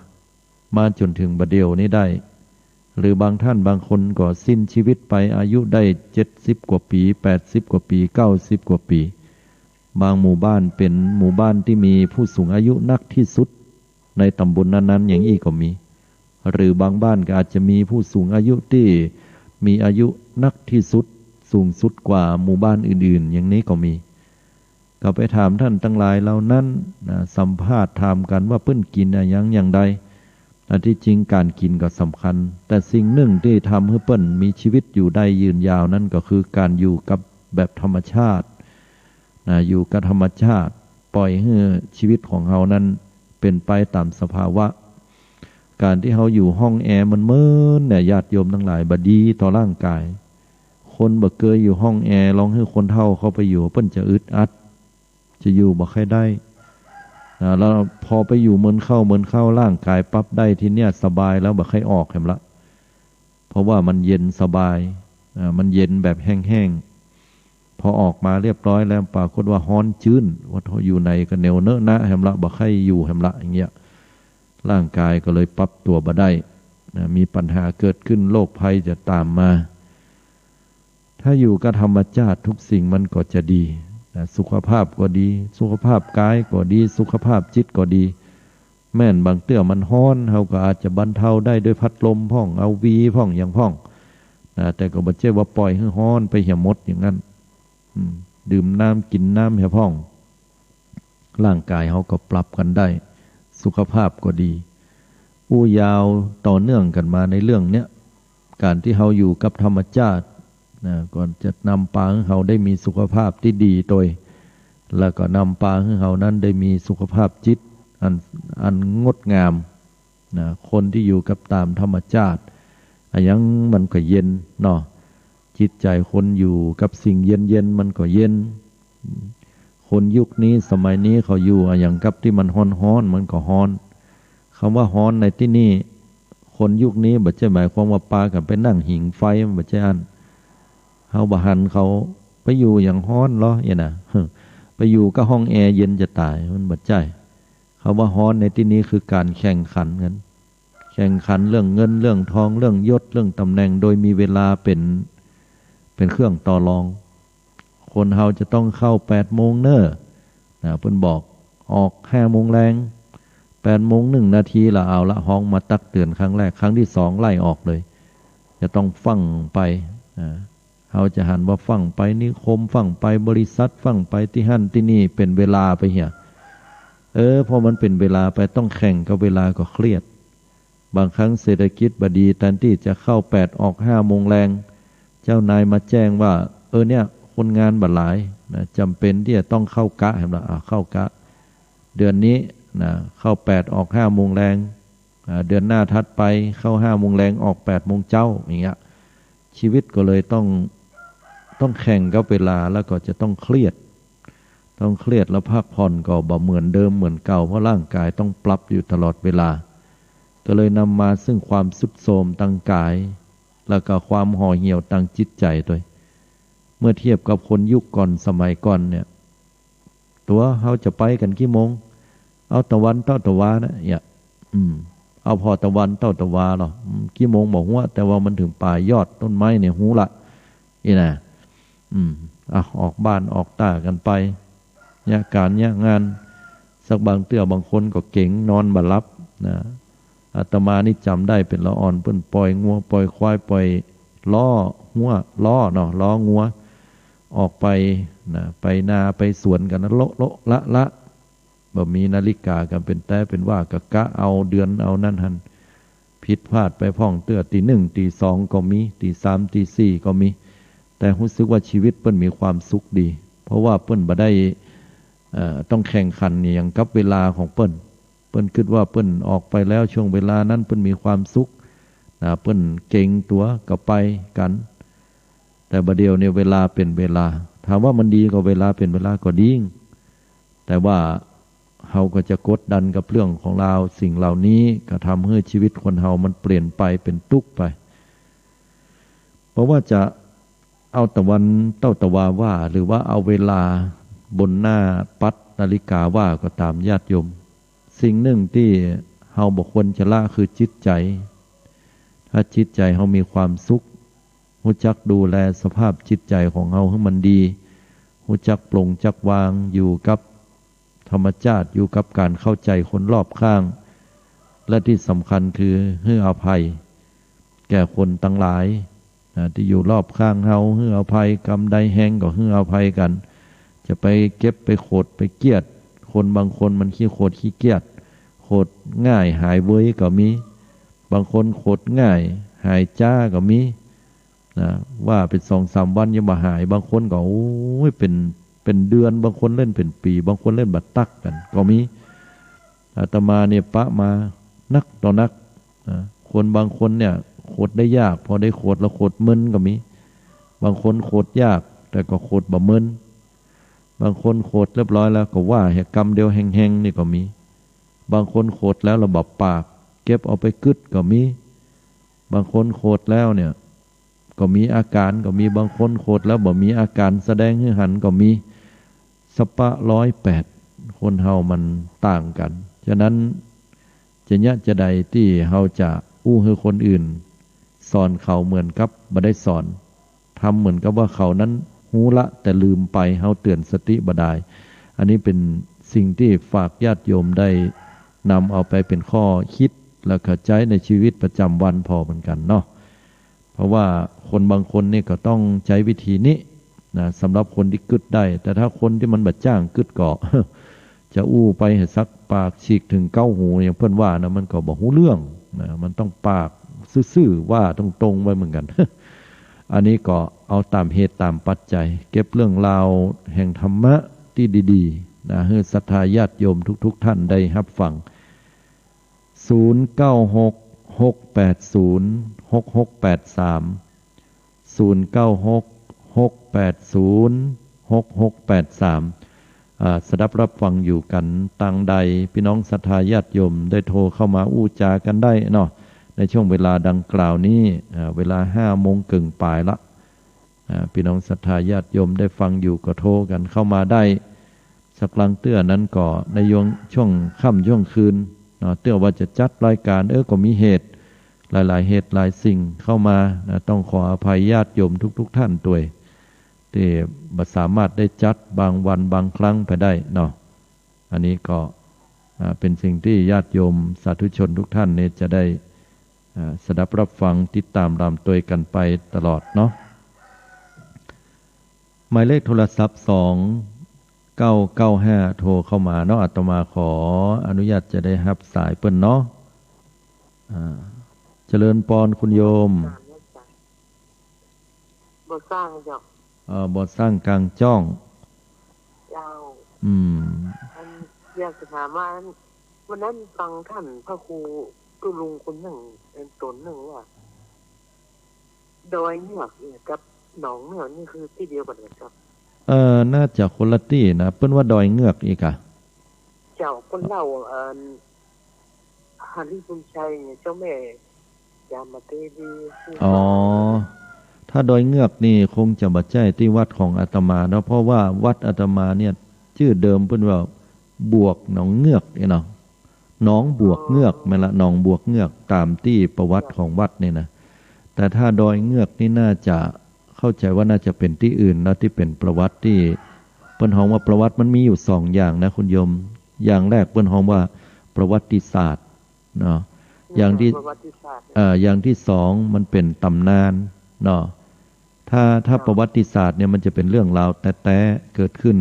Speaker 1: มาจนถึงบัดเดียวนี้ได้หรือบางท่านบางคนก็สิ้นชีวิตไปอายุได้70 กว่าปี80 กว่าปี90 กว่าปีบางหมู่บ้านเป็นหมู่บ้านที่มีผู้สูงอายุนักที่สุดในตำบลนั้นๆอย่างนี้ก็มีหรือบางบ้านก็อาจจะมีผู้สูงอายุที่มีอายุนักที่สุดสูงสุดกว่าหมู่บ้านอื่นๆอย่างนี้ก็มีก็ไปถามท่านทั้งหลายเหล่านั้นสัมภาษณ์ถามกันว่าเพิ่นกินอย่างใดที่จริงการกินก็สำคัญแต่สิ่งหนึ่งที่ทำให้เปิ้นมีชีวิตอยู่ได้ยืนยาวนั่นก็คือการอยู่กับแบบธรรมชาติอยู่กับธรรมชาติปล่อยให้ชีวิตของเรานั้นเป็นไปตามสภาวะการที่เราอยู่ห้องแอร์มันเมินเนี่ยญาติโยมทั้งหลายบดีต่อร่างกายคนบ่เคยอยู่ห้องแอร์ลองให้คนเฒ่าเขาไปอยู่เปิ้นจะอึดอัดจะอยู่บ่ค่อยได้แล้วพอไปอยู่เหมือนเข้าร่างกายปั๊บได้ทีเนี้ยสบายแล้วบ่ค่อยออกแหมละเพราะว่ามันเย็นสบายมันเย็นแบบแห้งๆพอออกมาเรียบร้อยแล้วปรากฏว่าฮ้อนชื้นว่าอยู่ในก็เหนียวเนอะนะแหมละบ่ค่อยอยู่แหมละอย่างเงี้ยร่างกายก็เลยปรับตัวบ่ได้มีปัญหาเกิดขึ้นโรคภัยจะตามมาถ้าอยู่กับธรรมชาติทุกสิ่งมันก็จะดีสุขภาพก็ดีสุขภาพกายก็ดีสุขภาพจิตก็ดีแม่นบางเตื้อมันฮ้อนเขาก็อาจจะบรรเทาได้ด้วยพัดลมพ่องเอาวีพ่องอย่างพ่องแต่ก็บ่ใช่ว่าปล่อยให้ฮ้อนไปเหี่ยมดอย่างนั้นดื่มน้ำกินน้ำเหี่ยพ่องร่างกายเขาก็ปรับกันได้สุขภาพก็ดีอู้ยาวต่อเนื่องกันมาในเรื่องเนี้ยการที่เขาอยู่กับธรรมชาติก่อนจะนำปลาของเขาได้มีสุขภาพที่ดีโดยแล้วก็นำปลาของเขานั้นได้มีสุขภาพจิตอันงดงามคนที่อยู่กับตามธรรมชาติยังมันก็เย็นเนาะจิตใจคนอยู่กับสิ่งเย็นมันก็เย็นคนยุคนี้สมัยนี้เขาอยู่อย่างกับที่มันฮ้อนมันก็ฮ้อน คำว่าฮ้อนในที่นี่คนยุคนี้บ่ใช่หมายความว่าปากันไปนั่งหิงไฟบ่ใช่อันเฮาบ่หันเขาไปอยู่อย่างฮ้อนเหรออย่างน่ะไปอยู่ก็ห้องแอร์เย็นจะตายมันบ่ใช่คำว่าฮ้อนในที่นี้คือการแข่งขันกันแข่งขันเรื่องเงินเรื่องทองเรื่องยศเรื่องตำแหน่งโดยมีเวลาเป็นเครื่องต่อรองคนเฮาจะต้องเข้า8 โมงเน้อเพิ่นบอกออก5 โมงแรง8 โมง 1 นาทีละเอาละห้องมาตักเตือนครั้งแรกครั้งที่2ไล่ออกเลยจะต้องฟังไปเฮาจะหันว่าฟังไปนิคมฟังไปบริษัทฟังไปที่หั่นที่นี่เป็นเวลาไปเหี่ยพอมันเป็นเวลาไปต้องแข่งกับเวลาก็เครียดบางครั้งเศรษฐกิจบดีแทนที่จะเข้า8ออก5 โมงแรงเจ้านายมาแจ้งว่าเนี่ยคนงานบัดหลายนะจำเป็นที่จะต้องเข้ากะเห็นไหมเข้ากะเดือนนี้นะเข้า8ออก5 โมงแรงเดือนหน้าถัดไปเข้า5 โมงแรงออก8 โมงเจ้าอย่างเงี้ยชีวิตก็เลยต้องแข่งกับเวลาแล้วก็จะต้องเครียดแล้วพักผ่อนก็บ่เหมือนเดิมเหมือนเก่าเพราะร่างกายต้องปรับอยู่ตลอดเวลาก็เลยนำมาซึ่งความทรุดโทรมทางกายแล้วก็ความห่อเหี่ยวทางจิตใจด้วยเมื่อเทียบกับคนยุคก่อนสมัยก่อนเนี่ยตัวเขาจะไปกันกี่โมงเอาตะวันเท่าตะวานะอย่าเอาพอตะวันเท่าตะวาหรอกี่โมงบอกว่าแต่ว่ามันถึงป่ายอดต้นไม้เนี่ยหูละอีน่ะออกบ้านออกตากันไปเนี่ยการเนี่ยงานสักบางเตื้อบางคนก็เก่งนอนบ่หลับนะอาตมานี่จำได้เป็นละอ่อนเพิ่นปล่อยงัวปล่อยควายปล่อยล้อหัวล้อเนาะล้องัวออกไปนะไปนาไปสวนกันนะโละละบ่มีนาฬิกากันเป็นแต่เป็นว่ากะเอาเดือนเอานั่นหันผิดพลาดไปพ่องเตื้อตี 1ตี 2ก็มีตี 3ตี 4ก็มีแต่รู้สึกว่าชีวิตเปิ้นมีความสุขดีเพราะว่าเปิ้นบ่ได้ต้องแข่งขันอย่างกับเวลาของเปิ้นคิดว่าเปิ้นออกไปแล้วช่วงเวลานั้นเปิ้นมีความสุขเปิ้นเก่งตัวก็ไปกันแต่บัดเดียวเนี่ยเวลาเป็นเวลาถามว่ามันดีกว่าเวลาเป็นเวลาก็ดีแต่ว่าเฮาก็จะกดดันกับเรื่องของเราสิ่งเหล่านี้ก็ทำให้ชีวิตคนเฮามันเปลี่ยนไปเป็นทุกข์ไปเพราะว่าจะเอาตะวันเต้าตะวาว่าหรือว่าเอาเวลาบนหน้าปัดนาฬิกาว่าก็ตามญาติโยมสิ่งหนึ่งที่เฮาบ่ควรจะละคือจิตใจถ้าจิตใจเฮามีความสุขรู้จักดูแลสภาพจิตใจของเฮาให้มันดีรู้จักปลงจักวางอยู่กับธรรมชาติอยู่กับการเข้าใจคนรอบข้างและที่สำคัญคือให้อภัยแก่คนทั้งหลายที่อยู่รอบข้างเฮาให้อภัยกรรมใดแห้งก็ให้อภัยกันจะไปเก็บไปโขดไปเกลียดคนบางคนมันขี้โขดขี้เกียจโขดง่ายหายเว้ยก็มีบางคนโขดง่ายหายจ้าก็มีนะว่าเป็น2-3 วันยังมาหายบางคนก็โอ้ยเป็นเดือนบางคนเล่นเป็นปีบางคนเล่นบัดตักกันก็มีอาตมาเนี่ยปะมานักต่อนักคนบางคนเนี่ยโขดได้ยากพอได้โขดแล้วโขดมึนก็มีบางคนโขดยากแต่ก็โขดบ่มึนบางคนโขดเรียบร้อยแล้วก็ว่าเหตุกรรมเดียวแห้งๆนี่ก็มีบางคนโขดแล้วระบบปากเก็บเอาไปกึดก็มีบางคนโขดแล้วเนี่ยก็มีอาการก็มีบางคนโขดแล้วบ่มีอาการแสดงให้หันก็มีสปะ108คนเฮามันต่างกันฉะนั้นจะยะจะใดที่เฮาจะอู้ให้คนอื่นสอนเขาเหมือนกับบ่ได้สอนทำเหมือนกับว่าเขานั้นหูละแต่ลืมไปเฮาเตือนสติบ่ได้อันนี้เป็นสิ่งที่ฝากญาติโยมได้นำเอาไปเป็นข้อคิดและเข้าใจในชีวิตประจำวันพอเหมือนกันเนาะเพราะว่าคนบางคนนี่ก็ต้องใช้วิธีนี้นะสำหรับคนที่กึดได้แต่ถ้าคนที่มันบัดจ้างกึดเกาะ จะอู้ไปให้ซักปากฉีกถึงเก้าหูอย่างเพื่อนว่านะมันก็บอกหูเรื่องนะมันต้องปากซื่อๆว่าตรงๆไว้เหมือนกัน อันนี้ก็เอาตามเหตุตามปัจจัยเก็บเรื่องราวแห่งธรรมะที่ดีๆนะให้ศรัทธาญาติโยมทุกๆท่านได้รับฟัง0966806683 0966806683 สดับรับฟังอยู่กันต่างใดพี่น้องศรัทธาญาติโยมได้โทรเข้ามาอู้จากันได้เนาะในช่วงเวลาดังกล่าวนี้เวลา5 โมงครึ่งปลายละพี่น้องศรัทธาญาติโยมได้ฟังอยู่ก็โทรกันเข้ามาได้สักครั้งเตื้อนั้นก็ในช่วงค่ำช่วงคืนเนาะเตื้อว่าจะจัดรายการก็มีเหตุหลายๆเหตุหลายสิ่งเข้ามาต้องขออภัยญาติโยมทุกท่านด้วยที่บ่สามารถได้จัดบางวันบางครั้งไปได้เนาะอันนี้ก็เป็นสิ่งที่ญาติโยมสาธุชนทุกท่านเนี่ยจะได้สดับรับฟังติดตามรำตัวกันไปตลอดเนาะหมายเลขโทรศัพท์2995โทรเข้ามาเนาะอาตมาขออนุญาตจะได้รับสายเปิ้นเนาะเจริญปอนคุณโยม
Speaker 2: บ่สร้างจ้ะ
Speaker 1: บ่สร้างกลางจ้อง
Speaker 2: เจ้าอันอยากจะถามว่าวันนั้นฟังท่านพระครูตุลุงคนหนึ่งเป็นตนหนึ่งว่าดอยเหงือกเนี่ยกับหนองเหงือกนี่คือที่เดียวกันครับ
Speaker 1: น่าจะคนละที่นะเปิ้นว่าดอยเงือกอีกอะ
Speaker 2: เจ้าคนเล่าฮันนี่บุญชัยเนี่ยเจ้าแม่ยามาเตวี
Speaker 1: ถ้าดอยเงือกนี่คงจะบ่ใช่ที่วัดของอาตมาเนาะเพราะว่าวัดอาตมาเนี่ยชื่อเดิมเพิ่นว่าบวกหนองเงือกเนาะหนองบวกเงือกแม่นละหนองบวกเงือกตามที่ประวัติของวัดนี่นะแต่ถ้าดอยเงือกนี่น่าจะเข้าใจว่าน่าจะเป็นที่อื่นนะที่เป็นประวัติที่เปิ้นฮ้องว่าประวัติมันมีอยู่2อย่างนะคุณโยมอย่างแรกเปิ้นฮ้องว่าประวัติศาสตร์เนาะอย่างที่สองมันเป็นตำนานเนาะถ้าประวัติศาสตร์เนี่ยมันจะเป็นเรื่องราวแต่เกิดขึ้น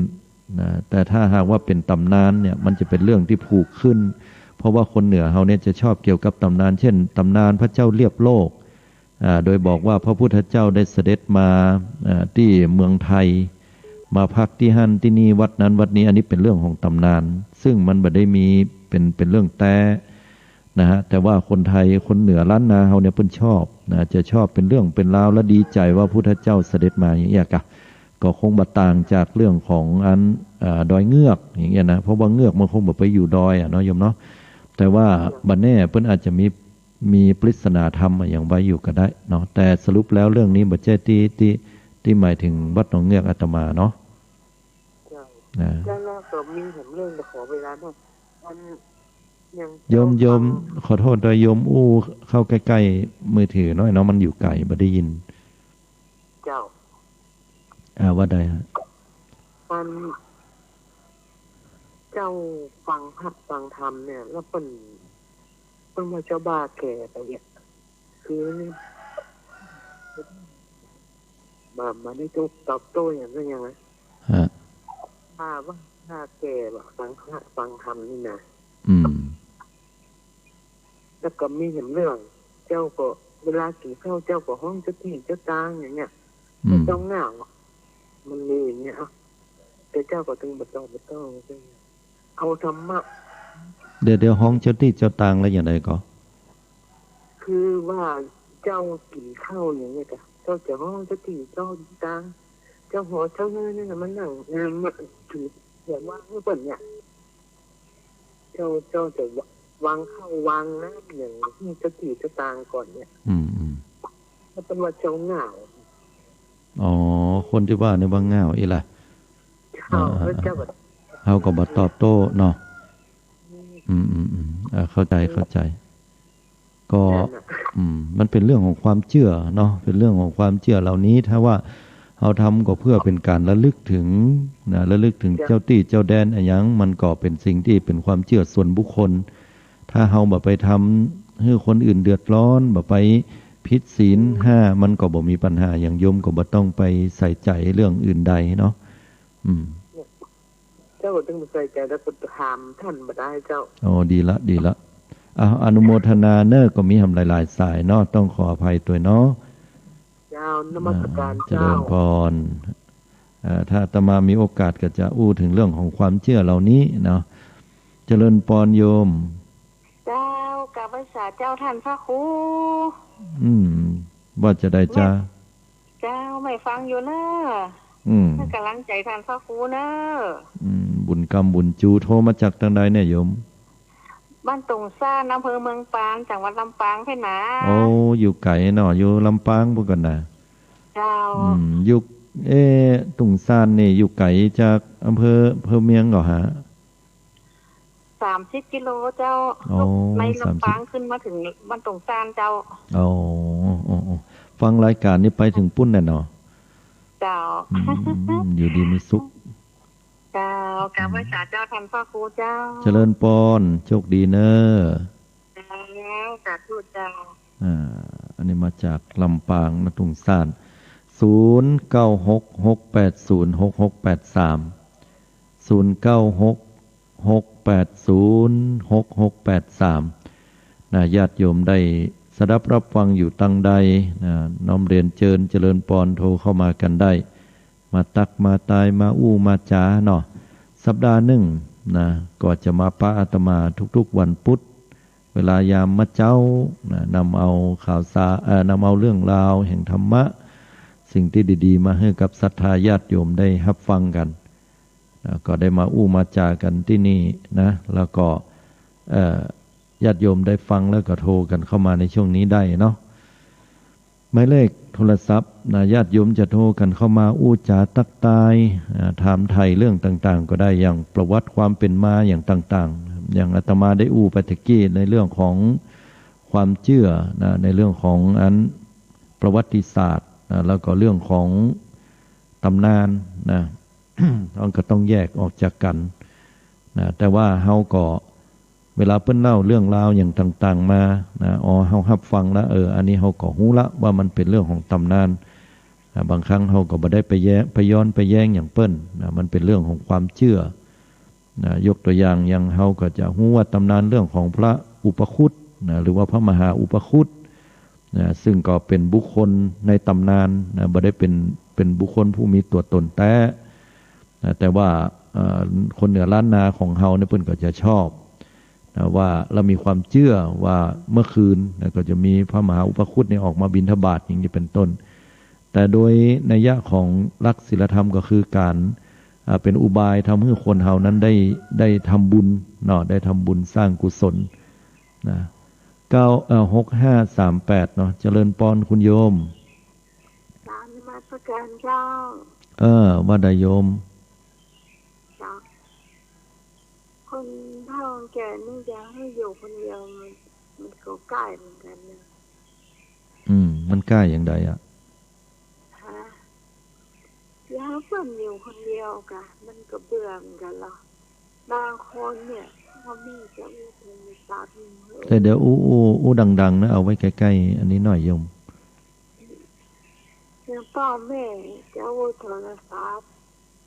Speaker 1: นะแต่ถ้าหากว่าเป็นตำนานเนี่ยมันจะเป็นเรื่องที่ผูกขึ้นเพราะว่าคนเหนือเฮาเนี่ยจะชอบเกี่ยวกับตำนานเช่นตำนานพระเจ้าเลียบโลกโดยบอกว่าพระพุทธเจ้าได้เสด็จมาที่เมืองไทยมาพักที่ฮั่นที่นี่วัดนั้นวัดนี้อันนี้เป็นเรื่องของตำนานซึ่งมันบ่ได้มีเป็นเรื่องแต่นะฮะแต่ว่าคนไทยคนเหนือล้านนาเฮาเนี่ยเพิ่นชอบนะจะชอบเป็นเรื่องเป็นราวและดีใจว่าพุทธเจ้าเสด็จมาอย่างเงี้ยก็คงบ่ต่างจากเรื่องของดอยเงือกอย่างเงี้ยนะเพราะว่าเงือกมันคงบ่ไปอยู่ดอยเนาะโยมเนาะแต่ว่าบัดแน่เพิ่นอาจจะมีปริศนาธรรมอย่างไว้อยู่ก็ได้เนาะแต่สรุปแล้วเรื่องนี้บ่ใช่ที่หมายถึงวัดหนองเงือกอาตมาเนาะ
Speaker 2: แล้วก็มีผมเรื่องจะขอเวลาหน่อยมัน
Speaker 1: โยมขอโทษโดยโยมอู้เข้าใกล้ๆมือถือน้อยเนาะมันอยู่ไกลบ่ได้ยิน
Speaker 2: เจ้า
Speaker 1: ว่าใดฮะ
Speaker 2: มันเจ้าฟังหัดฟังธรรมเนี่ยแล้วเป็นว่าเจ้าบ้าแก่ไปเนี่ยคือมาได้ทุกตอบโต้อย่างนั้นยังไงว่าถ้าแก่แบบฟังธรรมนี่นะแล้วก็มีเห็นเรื่องเจ้าก็เวลากินข้าวเจ้าก็ห้องเจ้าที่เจ้าตางอย่างเงี้ยเจ้าเหงามันมีอย่างเงี้ยแต่เจ้าก็ต้องบ่ต้องเอาธรรมะ
Speaker 1: เดี๋ยวห้องเจ้าที่เจ้าตางแล้วอย่างไรก็
Speaker 2: คือว่าเจ้ากินข้าวอย่างเงี้ยเจ้าจะห้องเจ้าที่เจ้าตางเจ้าหัวเจ้าเนื้อนี่มันนั่งมันถืออย่างว่าเมื่อเปิดเนี่ยเจ้าจะวางข้าววางน้ำอย่างที่เจ้าที่เจ้าตางก่อนเนี่ยแล้วเป็นว่าเจ้าเหงา
Speaker 1: คนที่ว่าในว่าเหงาอีล่ะเฮาก็บ่ตอบโต้เนาะเข้าใจก็มันเป็นเรื่องของความเชื่อเนาะเป็นเรื่องของความเชื่อเหล่านี้ถ้าว่าเฮาทำก็เพื่อเป็นการระลึกถึงเจ้าที่เจ้าแดนอะไรอย่างมันก็เป็นสิ่งที่เป็นความเชื่อส่วนบุคคลถ้าเฮาบ่ไปทำให้คนอื่นเดือดร้อนบ่ไปผิดศีล5มันก็บ่มีปัญหาอย่างโยมก็บ่ต้องไปใส่ใจเรื่องอื่นใดเนาะ
Speaker 2: เจ้าต้องใส่ใจแล้วก็ถามท่านบ่ได้เจ้า
Speaker 1: ดีละอนุโมทนาเนอก็มีหลายๆสายเนาะต้องขออภัยตัวเนาะ
Speaker 2: เจ้านมัสการ
Speaker 1: เจริญพรถ้าอาตมามีโอกาสก็จะอู้ถึงเรื่องของความเชื่อเหล่านี้เนาะเจริญพรโยม
Speaker 3: เจ้ากับภาษาเจ้าท่านพระครู
Speaker 1: ว่าจะได้จ้า
Speaker 3: เจ้าไม่ฟังอยู่เนอะให้กำลังใจท่านพระครูเนอะ
Speaker 1: บ บุญกรรมบุญจูโทรมาจากทางใดเนี่ยโยม
Speaker 3: บ้านตรงซ่านอำเภอเมืองปางจังหวัดลำปางเพ่นนะ
Speaker 1: โอ้อยู่ไกลเนาะอยู่ลำปางพุ่นกันนะ
Speaker 3: เจ้า
Speaker 1: อยู่ตุงซานนี่อยู่ไกลจากอำเภอเมียงเหรอฮะ
Speaker 3: 30 กิโลเจ้าในลำปางขึ้นมาถึงบ้านตรงซานเจ้า
Speaker 1: โอ้ฟังรายการนี้ไปถึงปุ้นแน่เนาะ
Speaker 3: เจ้า
Speaker 1: อยู่ดีมีสุข
Speaker 3: เจ้ากราบไหว้ศาลเจ้าท่านพระครูเจ้า
Speaker 1: เจริญปอนโชคดีเนอะ
Speaker 3: แล้วสาธุเจ้า
Speaker 1: อันนี้มาจากลำปางนะตุงซาน0966806683 0966806683นะญาติโยมได้สดับรับฟังอยู่ตั้งใดน้อมเรียนเจริญปอนโทรเข้ามากันได้มาตักมาตายมาอู้มาจ๋าเนาะสัปดาห์หนึ่งนะก็จะมาปะอาตมาทุกๆวันพุธเวลายามมะเจ้านะนำเอาข่าวสารนำเอาเรื่องราวแห่งธรรมะสิ่งที่ดีๆมาให้กับศรัทธาญาติโยมได้รับฟังกันนะก็ได้มาอู้มาจากันที่นี่นะแล้วก็ญาติโยมได้ฟังแล้วก็โทรกันเข้ามาในช่วงนี้ได้เนาะหมายเลขโทรศัพท์นะญาติโยมจะโทรกันเข้ามาอู้จาตักตายถามไทยเรื่องต่างๆก็ได้อย่างประวัติความเป็นมาอย่างต่างๆอย่างอาตมาได้อู้ไปตะกี้ในเรื่องของความเชื่อนะในเรื่องของประวัติศาสตร์นะแล้วก็เรื่องของตำนานนะก็ต้องแยกออกจากกันนะแต่ว่าเฮาก็เวลาเปิ้นเล่าเรื่องราวอย่างต่างๆมานะเฮารับฟังแล้วอันนี้เฮาก็ฮู้ละว่ามันเป็นเรื่องของตำนานนะบางครั้งเฮาก็บ่ได้ไปย้อนไปแย้งอย่างเปิ้นนะมันเป็นเรื่องของความเชื่อนะยกตัวอย่างอย่างเฮาก็จะฮู้ว่าตำนานเรื่องของพระอุปคุตนะหรือว่าพระมหาอุปคุตนะซึ่งก็เป็นบุคคลในตำนานนะบ่ได้เป็นบุคคลผู้มีตัวตนแต่ว่าคนเหนือล้านนาของเฮาเนี่ยเพิ่นก็จะชอบนะว่าเรามีความเชื่อว่าเมื่อคืนนะก็จะมีพระมหาอุปคุตเนี่ยออกมาบิณฑบาตอย่างนี้เป็นต้นแต่โดยนัยยะของหลักศีลธรรมก็คือการเป็นอุบายทำให้คนเฮานั้นได้ทำบุญเนาะได้ทำบุญสร้างกุศลนะ6538เนาะเจริญปอนคุณโยม
Speaker 3: ตามนมัสการเจ้า
Speaker 1: ว่าได้โยม
Speaker 3: คนเฒ่าแก่นี่อยากให้อยู่คนเดียวมันก็ใกล้เหมือนกันนะ
Speaker 1: มันใกล้อย่างใดอ่ะ
Speaker 3: อยากเพิ่นอยู่คนเดียวกะมันก็เบื่อเหมือนกันล่ะบางคนเนี่ยเขามีจะอู้โทรศัพท์
Speaker 1: แต่เดี๋ยวอู้ดังๆนะเอาไว้ใกล้ๆอันนี้หน่อยโยม
Speaker 3: อย่างพ่อแม่จะอู้โทรศัพท์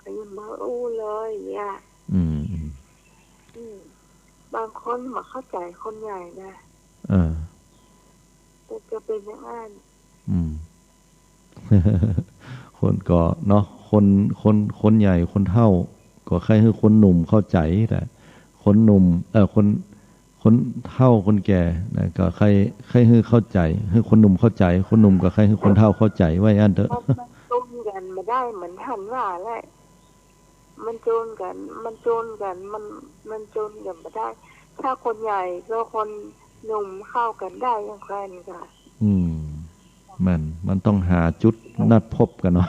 Speaker 3: ก็ยังมาอู้เลยเนี่ยบางคนมาเข้าใจคนใหญ่นะแต่จะเป็นอย่างนั้น
Speaker 1: คนก็เนาะคนใหญ่คนเฒ่าก็ใครคือคนหนุ่มเข้าใจแต่คนหนุ่มคนเฒ่าคนแก่นะก็ใครคือเข้าใจคือคนหนุ่มเข้าใจคนหนุ่มก็ใครคือคนเฒ่าเข้าใจไว้อันเถอะ
Speaker 3: มันตรงกันมาได้เหมือนหันว่าแหละมันโจนกันมันโจนกันมาได้ถ้าคนใหญ่ก็คนหนุ่มเข้ากันได้อย่างไรนี่ค่ะ
Speaker 1: มันต้องหาจุดนัดพบกันเนาะ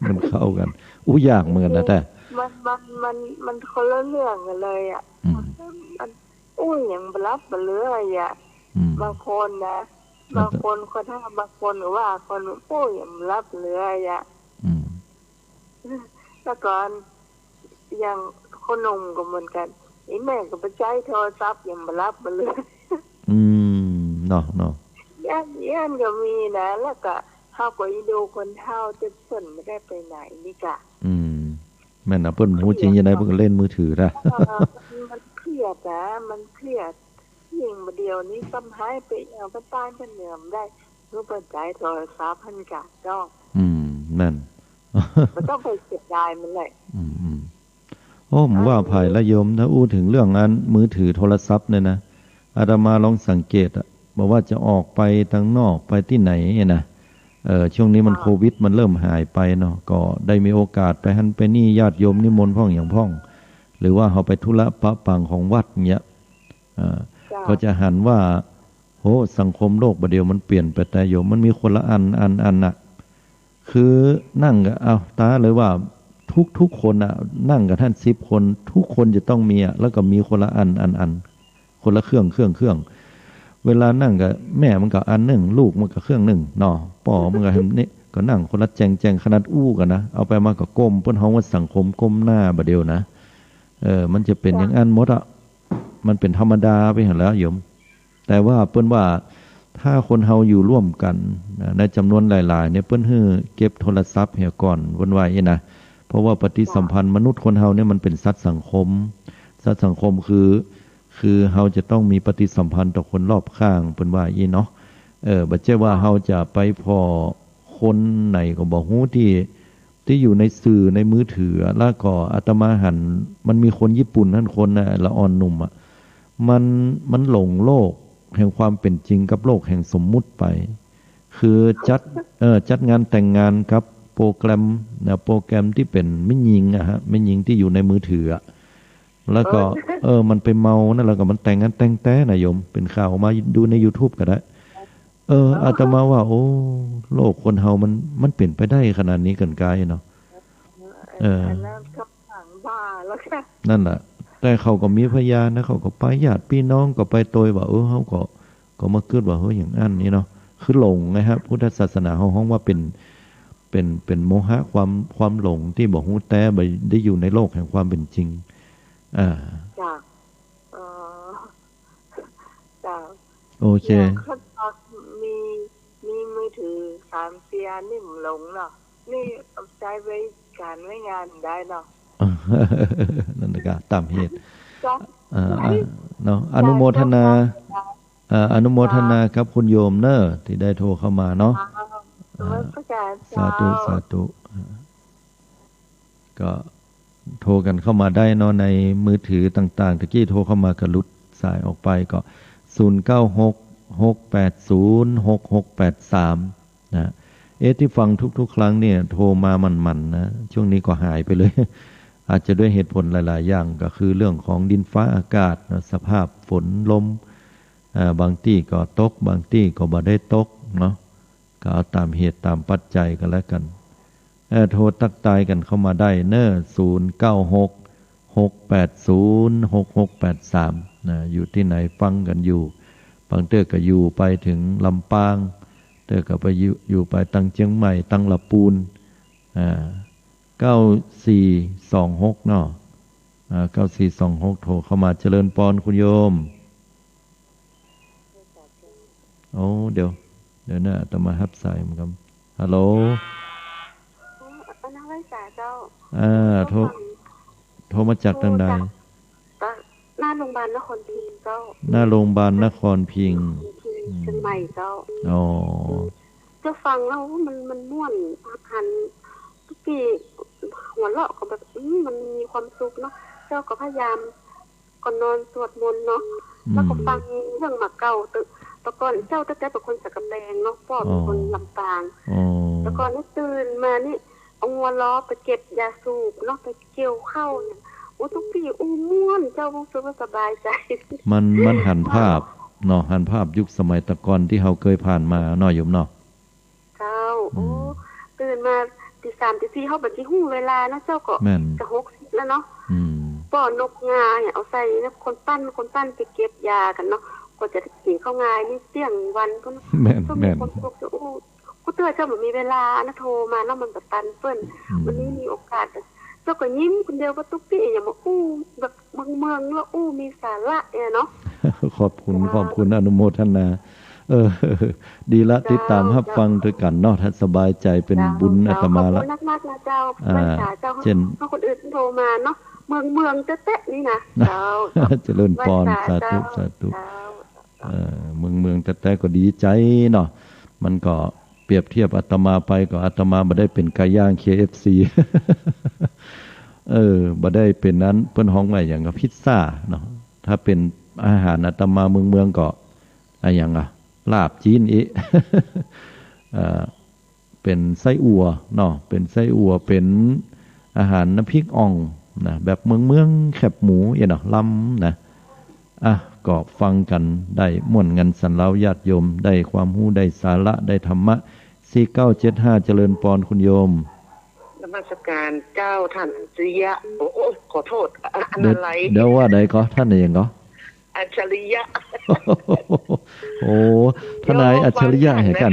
Speaker 1: มันเข้ากันยากเหมือนนะแต่
Speaker 3: มันคนละเรื่องกันเลยอ่ะมันอย่างบลับบเลืออ่ะบางคนนะบางคนถ้าบางคนหรือว่าคนอย่างบลับเลืออ่ะแต่ก่อนอย่างคนหนุ่มก็เหมือนกันไอ้แม่ก็ไปใช้โทรศัพท์อย่างบลับเลย
Speaker 1: เนาะ
Speaker 3: ย่านก็มีนะแล้วก็เฮาก็อีดูคนเฒ่าจะเพิ่นไม่ได้ไปไหนนี่กะ
Speaker 1: แม่นน่ะเพิ่นฮู้จริงจังได๋เพิ่นก็เล่นมือถือล่ะ
Speaker 3: มันเครียดนะมันเครียดยิ่งบ่เดียวนี้ซ้ำหายไปเอาไปตายเพิ่นเหนื่อมได้รู้เปิดใจโทรศัพท์เพิ่นกะดอก
Speaker 1: นั่น
Speaker 3: มันต้องไปเสียดายมันแหละ
Speaker 1: ผมว่าภัยละโยมถ้าอู้ถึงเรื่องนั้นมือถือโทรศัพท์เนี่ยนะอาตมาลองสังเกตบอกว่าจะออกไปทางนอกไปที่ไหนนะช่วงนี้มันโควิดมันเริ่มหายไปเนาะก็ได้มีโอกาสไปหันไปนี่ญาติโยมนิมนต์พ่องอย่างพ่อง หรือว่าเขาไปธุระปะปังของวัดเงี้ยเขาจะหันว่าโหสังคมโลกประเดี๋ยวมันเปลี่ยนไปแต่โยมมันมีคนละอันน่ะคือนั่งกับเอาตาเลยว่าทุกคนอ่ะนั่งกับท่าน10 คนทุกคนจะต้องมีอ่ะแล้วก็มีคนละอันคนละเครื่องเวลานั่งกับแม่มันก็อันหนึ่งลูกมันก็เครื่องหนึ่งเนาะป่อมันก็นี่ก็นั่งคนละแจงขนาดอู้กันนะเอาไปมาก็ก้มเพิ่นเฮาว่าสังคมก้มหน้าบ่เดียวนะมันจะเป็นอย่างอันหมดอ่ะมันเป็นธรรมดาไปหั่นแล้วโยมแต่ว่าเพิ่นว่าถ้าคนเฮาอยู่ร่วมกันในจำนวนหลายๆเนี่ยเพิ่นฮื้อเก็บโทรศัพท์เหี่ยก่อนวันไว้นะเพราะว่าปฏิสัมพันธ์มนุษย์คนเฮาเนี่ยมันเป็นสัตว์สังคมคือเฮาจะต้องมีปฏิสัมพันธ์ต่อคนรอบข้างเพิ่นว่าอีเนาะบ่ใช่ว่าเฮาจะไปพอคนไหนก็บ่ฮู้ที่อยู่ในสื่อในมือถือแล้วก็อาตมาหันมันมีคนญี่ปุ่นนั่นคนน่ะละอ่อนหนุ่มอ่ะมันหลงโลกแห่งความเป็นจริงกับโลกแห่งสมมุติไปคือจัดงานแต่งงานครับโปรแกรมที่เป็นไม่ยิงอะฮะไม่ยิงที่อยู่ในมือถืออะแล้วก็มันไปเมานั่นแล้วก็มันแต่งงานแต่งแต่นะโยมเป็นข่าวมาดูใน YouTube ก็ได้อาตมาว่าโอ้โลกคนเฮามันเปลี่ยนไปได้ขนาดนี้เกินกายเนาะ
Speaker 3: แล้วก็ฝังบ้าแล้วค่ะ
Speaker 1: นั่นแหละแต่เขาก็มีพยานนะเขาก็ไปญาติพี่น้องก็ไปโตยว่าเขาก็มาเกิดว่าเฮ้ยอย่างนั้นนี่เนาะคือหลงไงครับพุทธศาสนาเขาฮ้องว่าเป็นโมหะความหลงที่บอกฮู้แต่ไปได้อยู่ในโลกแห่งความเป็นจริง
Speaker 3: จ้ะจ้ะ
Speaker 1: โอเค
Speaker 3: มีมือถือ3 เสียนี่มันหลงเนาะนี่เอาใจไว้การไว้งานได้เนาะ
Speaker 1: นั่นก็ตามเหตุเนาะอนุโมทนาครับคุณโยมเนอะที่ได้โทรเข้ามาเนาะสาธุก็โทรกันเข้ามาได้เนาะในมือถือต่างๆตะกี้โทรเข้ามาก็หลุดสายออกไปก็0966806683นะที่ฟังทุกๆครั้งเนี่ยโทรมามันๆนะช่วงนี้ก็หายไปเลยอาจจะด้วยเหตุผลหลายๆอย่างก็คือเรื่องของดินฟ้าอากาศนะสภาพฝนลมบางที่ก็ตกบางที่ก็บ่ได้ตกเนาะก็เอาตามเหตุตามปัจจัยกันแล้วกันโทรตักตายกันเข้ามาได้เนอะ0966806683นะอยู่ที่ไหนฟังกันอยู่บางเตื้อก็อยู่ไปถึงลำปางเตื้อก็ไปอยู่ไปตั้งเชียงใหม่ตั้งละปูน9426เนาะ9426โทรเข้ามาเจริญพรคุณโยมโอ้เดี๋ยวนะอาตมารับสายเหมือนกันฮัลโหล
Speaker 3: นักศึกษาเจ้า
Speaker 1: โทรมาจากทางใด
Speaker 3: หน้าโรงพยาบาลนครพิงค์เจ้า
Speaker 1: หน้าโรงพยาบาลนครพิงค์
Speaker 3: เชียงใหม่เจ้าจะฟังแล้วมันม่วนพันทุกปีหัวเราะก็แบบมันมีความสุขเนาะเจ้าก็พยายามก่อนนอนสวดมนต์เนาะแล้วก็ฟังเรื่องหมาเก่าแต่ก่อนเจ้าตั้งแต่เป็นคนสักกะแตงเนาะพ่อเป็นคนลำปางแต่ก่อนนี่ตื่นมานี่เอางัวล้อไปเก็บยาสูบเนาะไปเกี่ยวข้าวเนี่ยทุกปีม่วนเจ้ารู้สึกว่าสบายใจ
Speaker 1: มันหันภาพเนาะหันภาพยุคสมัยตะก่อนที่เฮาเคยผ่านมาเนาะโยมเนาะ
Speaker 3: เจ้าตื่นมาตี3ตี4เฮาบัดสิฮู้เวลานะเจ้าก็จะ60แล้วเนาะป้อนกงาเนี่ยเอาใส่นะคนปั้นไปเก็บยากันเนาะก็จะกินข้าวงายนี่เสี่ยงวันพุ่นก็มีคนบอกจะกูเตือนเจ้าบ่มีเวลานะโทรมาแล้วมันแบบตันเปิ้นวันนี้มีโอกาสเจ้าก็ยิ้มคนเดียวว่าตุ๊กปี้อย่ามาแบบเมืองแล้วมีสาระเนาะ
Speaker 1: ขอบคุณอนุโมทนาดีละติดตามรับฟังด้วยกันเนาะถ้าสบายใจเป็นบุญอาตมาละ
Speaker 3: ขอบคุณมากๆนะเจ้าไม่สาเจ้าเพราะคนอื่นโทรมาเนาะเมืองเต๊ะๆนี่นะเจ้า
Speaker 1: เจริญพรสาธุเมืองแท้ๆก็ดีใจเนาะมันก็เปรียบเทียบอาตมาไปก็อาตมาบ่ได้เป็นไก่ย่าง KFC บ่ได้เป็นนั้นเพิ่นฮ้องไว้อย่างกับพิซซ่าเนาะถ้าเป็นอาหารอาตมาเมืองก็อะไรอย่างลาบจีนอีเป็นไส้อั่วเนาะเป็นไส้อั่วเป็นอาหารน้ำพริกอ่อง นะแบบเมืองแคบหมูเนาะล้ำนะก็ฟังกันได้ม่วนกันสันเล้าญาติโยมได้ความรู้ได้สาระได้ธรรมะ4975เจริญปอนคุณโยม
Speaker 2: นมัสการเจ้าท่านอัจฉริยะโอ้ขอโทษอันอะไร
Speaker 1: เดี๋ยวว่าใดก็ท่านเองก็
Speaker 2: อัจฉริยะ
Speaker 1: โอ้ท่านนายอัจฉริยะเหรอกัน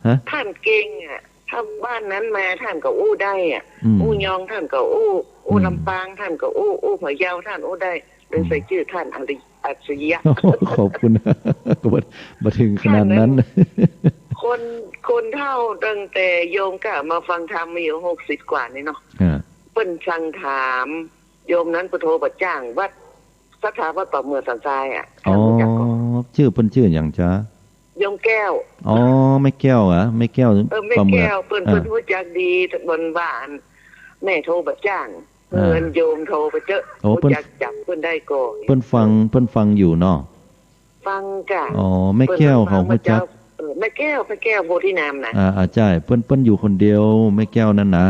Speaker 2: ฮะท่านเก่งอ่ะถ้าบ้านนั้นมาท่านก็อู้ได้อ่ะอู้ยองท่านก็อู้ลำปางท่านก็อู้พะเยาท่านอู้ได้เลยใส่ชื่อท่านอัจฉริยะ
Speaker 1: ขอบคุณก็บ่ถึงขนาดนั้น
Speaker 2: คนเท่าตั้งแต่โยมก็มาฟังธรรมมาอยู่60กว่านี่เนาะเปิ้นสั่งถามโยมนั้นปโทบัดจ้างวัดสถาบันต่อเมืองสันทรายอ่ะ
Speaker 1: อ๋อชื่อเปิ้นชื่อหยังจ๊ะ
Speaker 2: โยมแก้ว
Speaker 1: อ๋อไม่แก้วอ่ะไม่แก้ว
Speaker 2: ไม่แก้วเปิ้นรู้จักดีบนบ้านแม่โทรบัดจ้างเงินโยมโทรไปเจอรู้จักจับเปิ้นได้ก่อน
Speaker 1: เปิ้นฟังอยู่เนาะ
Speaker 2: ฟังจ้ะ
Speaker 1: อ๋อไม่แก้วเขารู้จัก
Speaker 2: ไม่แก้วโพธินามนะ
Speaker 1: ใช่เปิ้นอยู่คนเดียวไม่แก้วนั่นนะ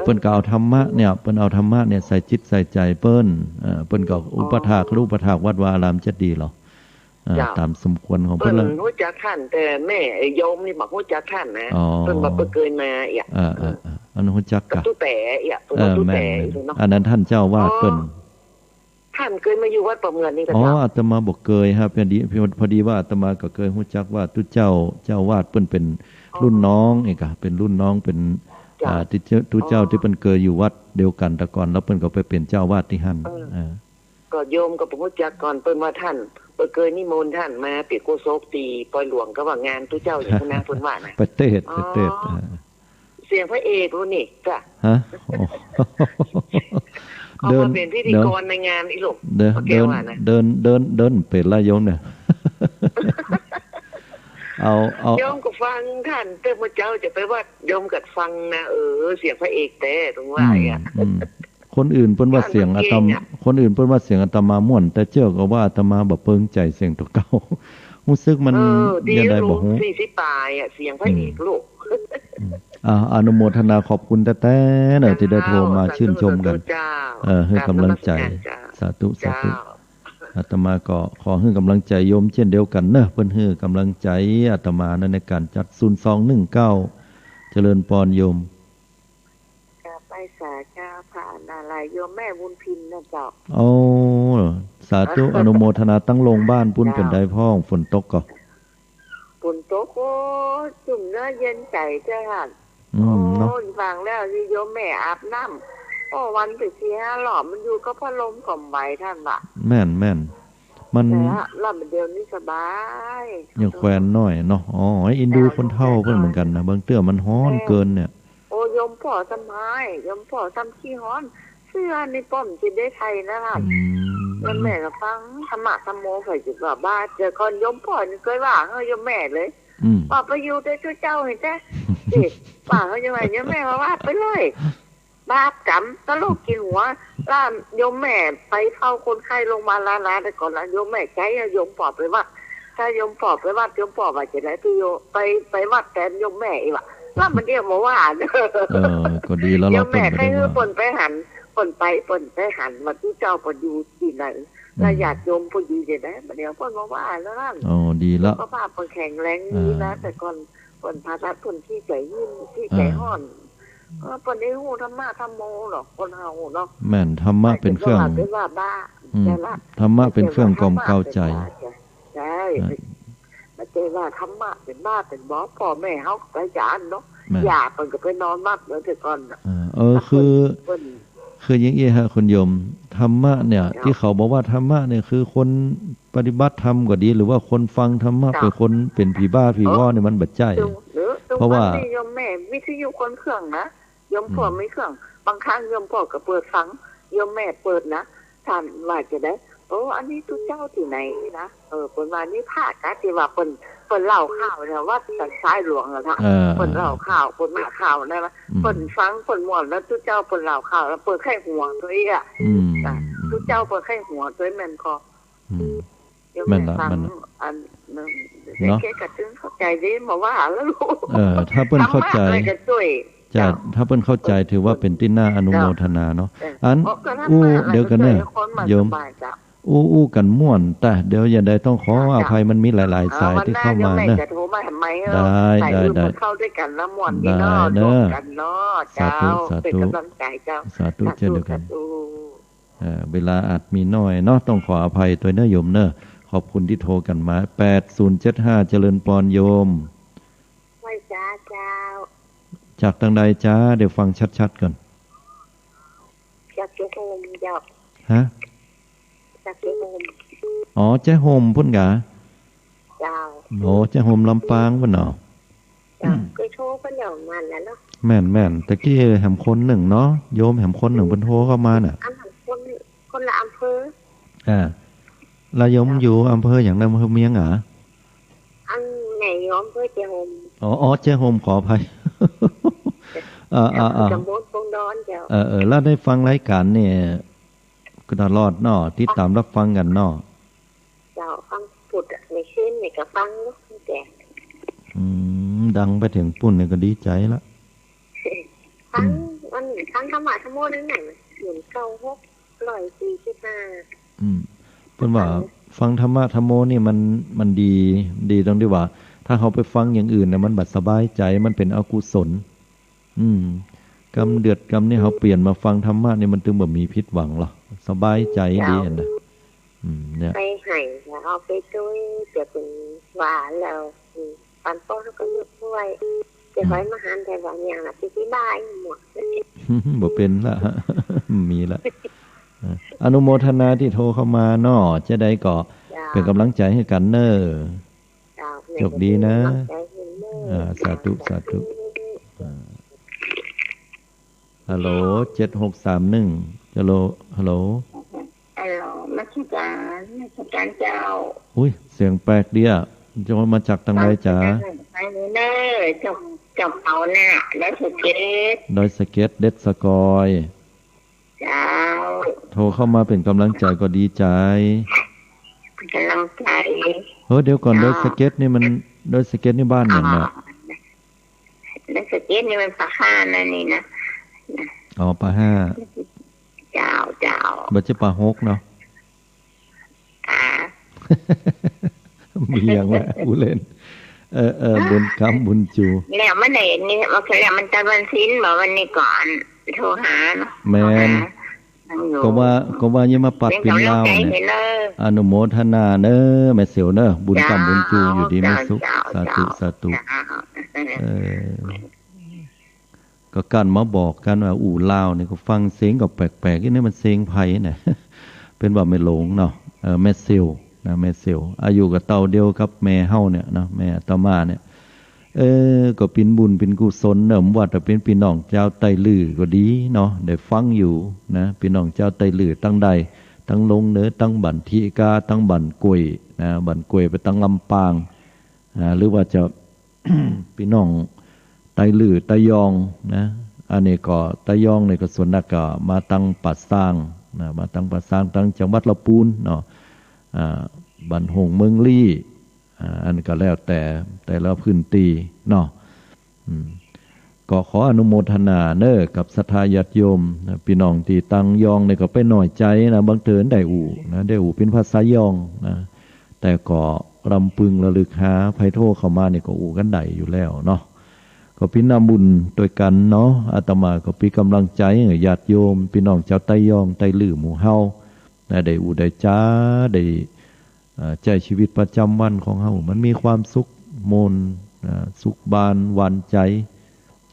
Speaker 1: เปิ้นก็เอาธรรมะเนี่ยเปิ้นเอาธรรมะเนี่ยใส่จิตใส่ใจเปิ้นก็อุปถากวัดวาอารามจะดีหรอตามสมควรของเพิ่น
Speaker 2: รู้จักท่านแต่แม่โยมนี่บอกรู้จักท่านนะเพิ่นบ่เคยมาอีก
Speaker 1: อันรู้จักกะ
Speaker 2: ตู้แต่อีกตู้แต่
Speaker 1: เนาะอันนั้นท่านเจ้าวาดเพิ่น
Speaker 2: ท่านเคยมาอยู่วัดประเมืองนี่ก็
Speaker 1: อาตมาบ่เคยครับพอดีว่าอาตมาก็เคยรู้จักว่าตุเจ้าวาดเพิ่นเป็นรุ่นน้องเองก็เป็นรุ่นน้องเป็นที่ตุเจ้าที่เพิ่นเคยอยู่วัดเดียวกันแต่ก่อนแล้วเพิ่นก็ไปเป็นเจ้าวาดที่หั่น
Speaker 2: ก็โยมก็บ่รู้จักก่อนเพิ่นว่าท่านเคยนิมนต์ท่านมาปิดโกโซกตีปอยหลวงก็ว่างานตุเจ้าอย่างนั้นนะเพิ่นว่านะ
Speaker 1: ประเทศ
Speaker 2: เสียงพระเอกรู้นี่จ้ะ
Speaker 1: ฮะ
Speaker 2: เดินเป็นพิธีกรในงานอีหลก
Speaker 1: เดินเป็นละโยมเนี่ยเอา
Speaker 2: โยมก็ฟังท่านแต่พระเจ้าจะไปว่าโยมก็ฟังนะเสียงพระเอกแต่ตรงว่าอ่ะ
Speaker 1: คนอื่นเพิ่นว่าเสียงอาตมาคนอื่นเพิ่นว่าเสียงอาตมาม่วนแต่เจ้าก็ว่าอาตมาบ่เปิงใจเสียงตัวเก่ารู้สึกมัน
Speaker 2: ยังได้บ่ฮู้40ปลายอ่ะเสียงพระเอกลูก
Speaker 1: อนุโมทนาขอบคุณแต่ๆเนี่ยที่ได้โทรมาชื่นชมกันให้กำลังใจสาธุอาตมาก็ขอให้กำลังใจโยมเช่นเดียวกันเนอะเพิ่นให้กำลังใจอาตมาในการจัด0219เจริญพรโยม
Speaker 2: ไปสาเจ้าผ่านอะไรโยมแม่บุญพินนะเจ้า
Speaker 1: โอ้สาธุอนุโมทนาตั้งโรงบ้านปุ้นเป็นได้พ้องฝนตกก็
Speaker 2: ฝนตกโอ้จุ่มเนื้อเย็นใจเจ้าค่ะฟังแล้วที่โยมแม่อาบน้ำวันไป4-5 รอบมันอยู่ก็พัดลมก่อมใบท่านล่ะ
Speaker 1: แม่นมัน
Speaker 2: รอบเดียวนี้สบาย
Speaker 1: อย่างแควนน้อยเนาะอินดูคนเฒ่าเพิ่นเหมือนกันนะบางเตื้อมันร้อนเกินเนี่ย
Speaker 2: โยมพ่อสมัยโยมพ่อทำขี้ฮ้อนเสื้อในป้อมจิตได้ไทยนะคะมันแม่ก็ฟังธรรมะธรรมโมไปจุดว่าบ้าเจอคนโยมพ่อนี่เคยว่าโยมแม่เลยว่าไปอยู่ได้เจ้าเห็นจ้ะว่าเขายังไงโยมแม่มาว่าไปเลยบาปกรรมตลกกินหัวล่ามโยมแม่ไปเข้าคนไข้ลงมาลาแต่ก่อนละโยมแม่ใจโยมปอบไปว่าถ้าโยมปอบไปว่าโยมปอบว่าจะไหนที่โยไปวัดแทนโยมแม่อีกว่าว่ามันเรียกมาว่า
Speaker 1: ก็ดีแล้วเรา
Speaker 2: แม่ให้ปนไปหันปนไปหันมาที่เจ้าปนอยู่ที่ไหนแล้วญาติโยมปนอยู่ที่ไหนมาเดี๋ยวปนมาว่าแล้วนั่น
Speaker 1: ดีแล้ว
Speaker 2: ก็ภาพปนแข็งแรงนี้นะแต่ก่อนปนพาทัดปนที่ใจยิ่งที่ใจห่อนปนได้หูธรรมะธรรมโมหรอกคนเฮาเนาะ
Speaker 1: แม่นธรรมะเป็นเครื่องธรรมะเป็นเครื่องกล่อมเกลาใจ
Speaker 2: ใช่มาเจอว่าธรรมะเป็นบ้าเป็นบอพ่อแม่เขาไปจานเนาะอยากคนก็ไปนอนมัดแล้วแต่ก่อน
Speaker 1: คืออย่างนี้ฮะคุณโยมธรรมะเนี่ยที่เขาบอกว่าธรรมะเนี่ยคือคนปฏิบัติธรรมก็ดีหรือว่าคนฟังธรรมะเป็นคนเป็นผีบ้าผีว่อเนี่ยมันบัดใจเพราะว่า
Speaker 2: โยมแม่วิทยุคนเครื่องนะโยมพ่อไม่เครื่องบางครั้งโยมพ่อก็เปิดฟังโยมแม่เปิดนะท่านว่าจะได้อันนี้ทุกเจ้าที่ไหนนะคนมานี่พาดนะที่ว่าคนเล่าข่าวนะว่าตัดซ้ายหลวงอะค่ะคนเล่าข่าวคนมาข่าวได้ไหมคนฟังคนม่วนแล้วทุกเจ้าคนเล่าข่าวแล้วเปิดไข่หัวตัวอีกอ่ะทุกเจ้าเปิดไข่หัวตัวแม่นคอแม่นละอันนึงเนาะแค่กระตุ้นเข้าใจได้มาว่าแล้วลูก
Speaker 1: ถ้าเปิ้นเข้าใจ จะถ้าเพิ่นเข้าใจถือว่าเป็นที่น่าอนุโมทนาเนาะอันอู้เดี๋ยวกันเนอะโยมอู้กันม่วนแต่เดี๋ยวอย่าได้ต้องขออภัยมันมีหลายๆสายที่เข้ามาเนอะได้
Speaker 2: เข้าด้วยกันแล้วม่วนนี่เนาะร่วมกันเนาะเจ้าเป็นกำลังใจเจ้า
Speaker 1: สาธุเช่นเดียวกันเวลาอาจมีน้อยเนาะต้องขออภัยตัวเนอะโยมเนอะขอบคุณที่โทรกันมา8075เจริญปอนโยม
Speaker 3: ไหว้จ้าเจ้า
Speaker 1: จากทางใดจ้าเดี๋ยวฟังชัดๆก่อน
Speaker 3: จากเจ้าโฮมเจ้า
Speaker 1: ฮะ
Speaker 3: จากเจ้าโฮม
Speaker 1: อ๋อเจ้าโฮมพุ่นกะ
Speaker 3: เจ้า
Speaker 1: โอ้เจ้าโฮมลำปางพุ่นเนาะ
Speaker 3: เคยโทรกันอย่างนั้นแล้วเนาะ
Speaker 1: แม่นตะกี้แหมคนหนึ่งเนาะโยมแหมคนหนึ่งเพิ่นโทรเข้ามาน่ะ
Speaker 3: คนละอำเภอ
Speaker 1: แล้วโยมอยู่อำเภออย่างนั้นอำเภอเมียงอ่ะ
Speaker 3: อันไหนโยมเพื่อเจ้าโฮม
Speaker 1: อ๋อเจ้าโฮมขออภัย
Speaker 3: จำบนปงดอนเจ้
Speaker 1: าแล้วได้ฟังรายการเนี่ยก็ตลอดเนาะที่ตามรับฟังกันเนาะ
Speaker 3: เจ้าฟังปุดในขึ้นเนี่ยก็ฟังลูกแต่
Speaker 1: ดังไปถึงปุ่นเนี่ยก็ดีใจละ
Speaker 3: ฟังธรรมะธรรมโมนั่นไหนอยู่9645
Speaker 1: เพิ่นว่าฟังธรรมะธรรมโมนี่มันดีตรงที่ว่าถ้าเขาไปฟังอย่างอื่นเนี่ยมันบัดสบายใจมันเป็นอกุศลกรรมเดือดกรรมนี่เขาเปลี่ยนมาฟังธรรมะนี่มันถึงแบบมีพิษหวังหรอสบายใจดีนะ
Speaker 3: เนี่ยไปให้แล้วเอาไปด้วยเดี๋ยวเป็นหวานแล้วปันโป้เขาก็ยุบด้วยจะไว้มาหันแต่ว่าอย่างละที่บ้านหมด
Speaker 1: บ่เป็นละมีละอนุโมทนาที่โทรเข้ามาเนาะจะได้ก่อเป็นกำลังใจให้กันเนอะโชคดีนะสาธุฮัลโหล7631ฮัลโหล
Speaker 3: นักการเจ้า
Speaker 1: อุ้ยเสียงแปลกดีอ่ะจะมาจากทางไหนจ๋า
Speaker 3: ไปเนอะจับเอาหน้าแล้วสเ
Speaker 1: ก็ตเด็ดสกอย
Speaker 3: เจ้า
Speaker 1: โทรเข้ามาเป็นกำลังใจก็ดีใจ
Speaker 3: กำลังใจ
Speaker 1: เดี๋ยวก่อนเด็ดสเก็ตนี่มันเด็ดสเก็ตนี่บ้านอย่างน่ะ
Speaker 3: เด็ดสเก็ตนี่มันปลาห้านั่นนี่นะ
Speaker 1: อ๋อปลาห้า
Speaker 3: เจ้า
Speaker 1: บัจจิปลาหกเนาะมีอย่างว่าอุเล่นบุญคำบุญจู
Speaker 3: แล้วมันไหนนี่ว่าแล้วมันตะวันสิ้นบอกวันนี้ก่อนโทรหาเนาะ
Speaker 1: แมนก็ว่ายังมาปัดเป็นลาวเนี่ยอนุโมทนาเนอะแม่เสียวเนอะบุญคำบุญจูอยู่ดีไม่สุขสาธุก็กันมาบอกกันว่าอู่ลาวเนี่ยก็ฟังเสียงก็แปลกๆนี่มันเสียงไผ่เนี่ยเป็นว่าไม่หลงเนาะแม่เสียวนะแม่เสียวอายุกับเต่าเดียวกับแม่เฮาเนี่ยเนาะแม่ตามาเนี่ยก็เป็นบุญเป็นกุศลเนอะว่าแต่เป็นพี่น้องเจ้าไตลือก็ดีเนาะได้ฟังอยู่นะพี่น้องเจ้าไตลือตั้งใดตั้งลงเหนือตั้งบันทิกาตั้งบันกวยนะบันกวยไปตั้งลำปางหรือว่าจะ พี่น้องไตลือไตยองนะอันนี้ก็ไตยองในก็ส่วนนักก็มาตั้งปัดสร้างนะมาตั้งปัดสร้างตั้งจังหวัดลำพูนเนาะบันหงเมืองลี่อันก็แล้วแต่ละพื้นที่เนาะก็ขออนุโมทนาเนอกับศรัทธาญาติโยมพี่น้องที่ตั้งยองเนี่ยก็ไปหน่อยใจนะบางเถินได้อู่นะได้อู่เป็นภาษายองนะแต่ก็รำพึงระลึกหาไพโทเข้ามาเนี่ยก็อู่กันได้อยู่แล้วเนาะก็พี่นำบุญโดยกันเนาะอาตมาก็พี่กำลังใจญาติโยมพี่น้องชาวไต้ยองไต้ลื่อหมู่เฮาได้อู่ได้จ้าได้ใจชีวิตประจำวันของเฮามันมีความสุขมนสุขบานหวานใจ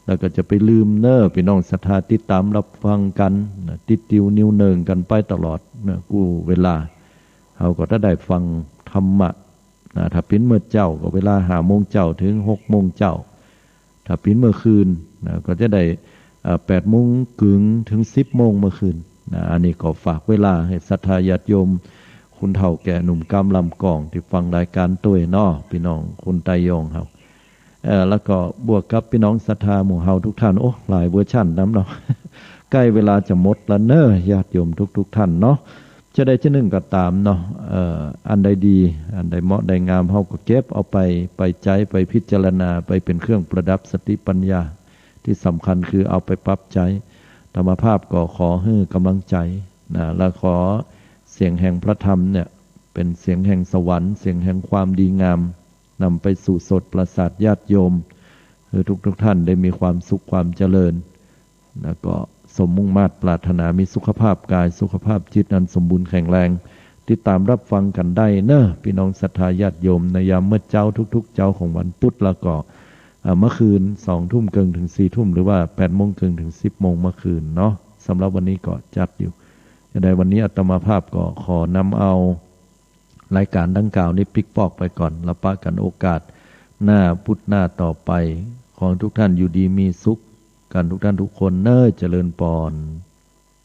Speaker 1: แล้วก็จะไปลืมเนอพี่น้องศรัทธาติดตามรับฟังกันติดติวนิ้วเนิงกันไปตลอดกูเวลาเฮาก็ได้ฟังธรรมะถ้าเป็นเมื่อเจ้าก็เวลา5 โมงเจ้าถึง6 โมงเจ้าถ้าเป็นเมื่อคืนก็จะได้8 โมงกึ่งถึง10 โมงเมื่อคืนอันนี้ก็ฝากเวลาให้ศรัทธาญาติโยมคุณเฒ่าแก่หนุ่มกำลำกองที่ฟังรายการตุ้ยน้อพี่น้องคนไตยองครับแล้วก็บวกกับพี่น้องศรัทธาหมู่เฮาทุกท่านโอ้หลายเวอร์ชั่นน้ำเนาะใกล้เวลาจะหมดแล้วเนอะญาติโยมทุกท่านเนาะจะได้จะนึ่งก็ตามเนาะอันใดดีอันใดเหมาะใดงามเฮาก็เก็บเอาไปใจไปพิจารณาไปเป็นเครื่องประดับสติปัญญาที่ ที่สำคัญคือเอาไปปรับใจธรรมภาพก็ขอให้กำลังใจนะและขอเสียงแห่งพระธรรมเนี่ยเป็นเสียงแห่งสวรรค์เสียงแห่งความดีงามนำไปสู่โสตประสาทญาติโยมคือทุกท่านได้มีความสุขความเจริญแล้วก็สมมุ่งมา่ปรารถนามีสุขภาพกายสุขภาพจิตนั้นสมบูรณ์แข็งแรงติดตามรับฟังกันได้เนอะพี่น้องศรัทธาญาติโยมในยามเมื่อเจ้าทุกๆเจ้าของวันพุธแล้วก็เมื่อคืน20 ทุ่มถึง4 ทุ่มหรือว่า8 โมงถึง10 โมงเมื่อคืนเนาะสำหรับวันนี้ก็จัดอยู่ในวันนี้อาตมาภาพก็ขอนำเอารายการดังกล่าวนี้ปิกปอกไปก่อนแล้วปะกันโอกาสหน้าพุธหน้าต่อไปของทุกท่านอยู่ดีมีสุขกันทุกท่านทุกคนเนอะเจริญพร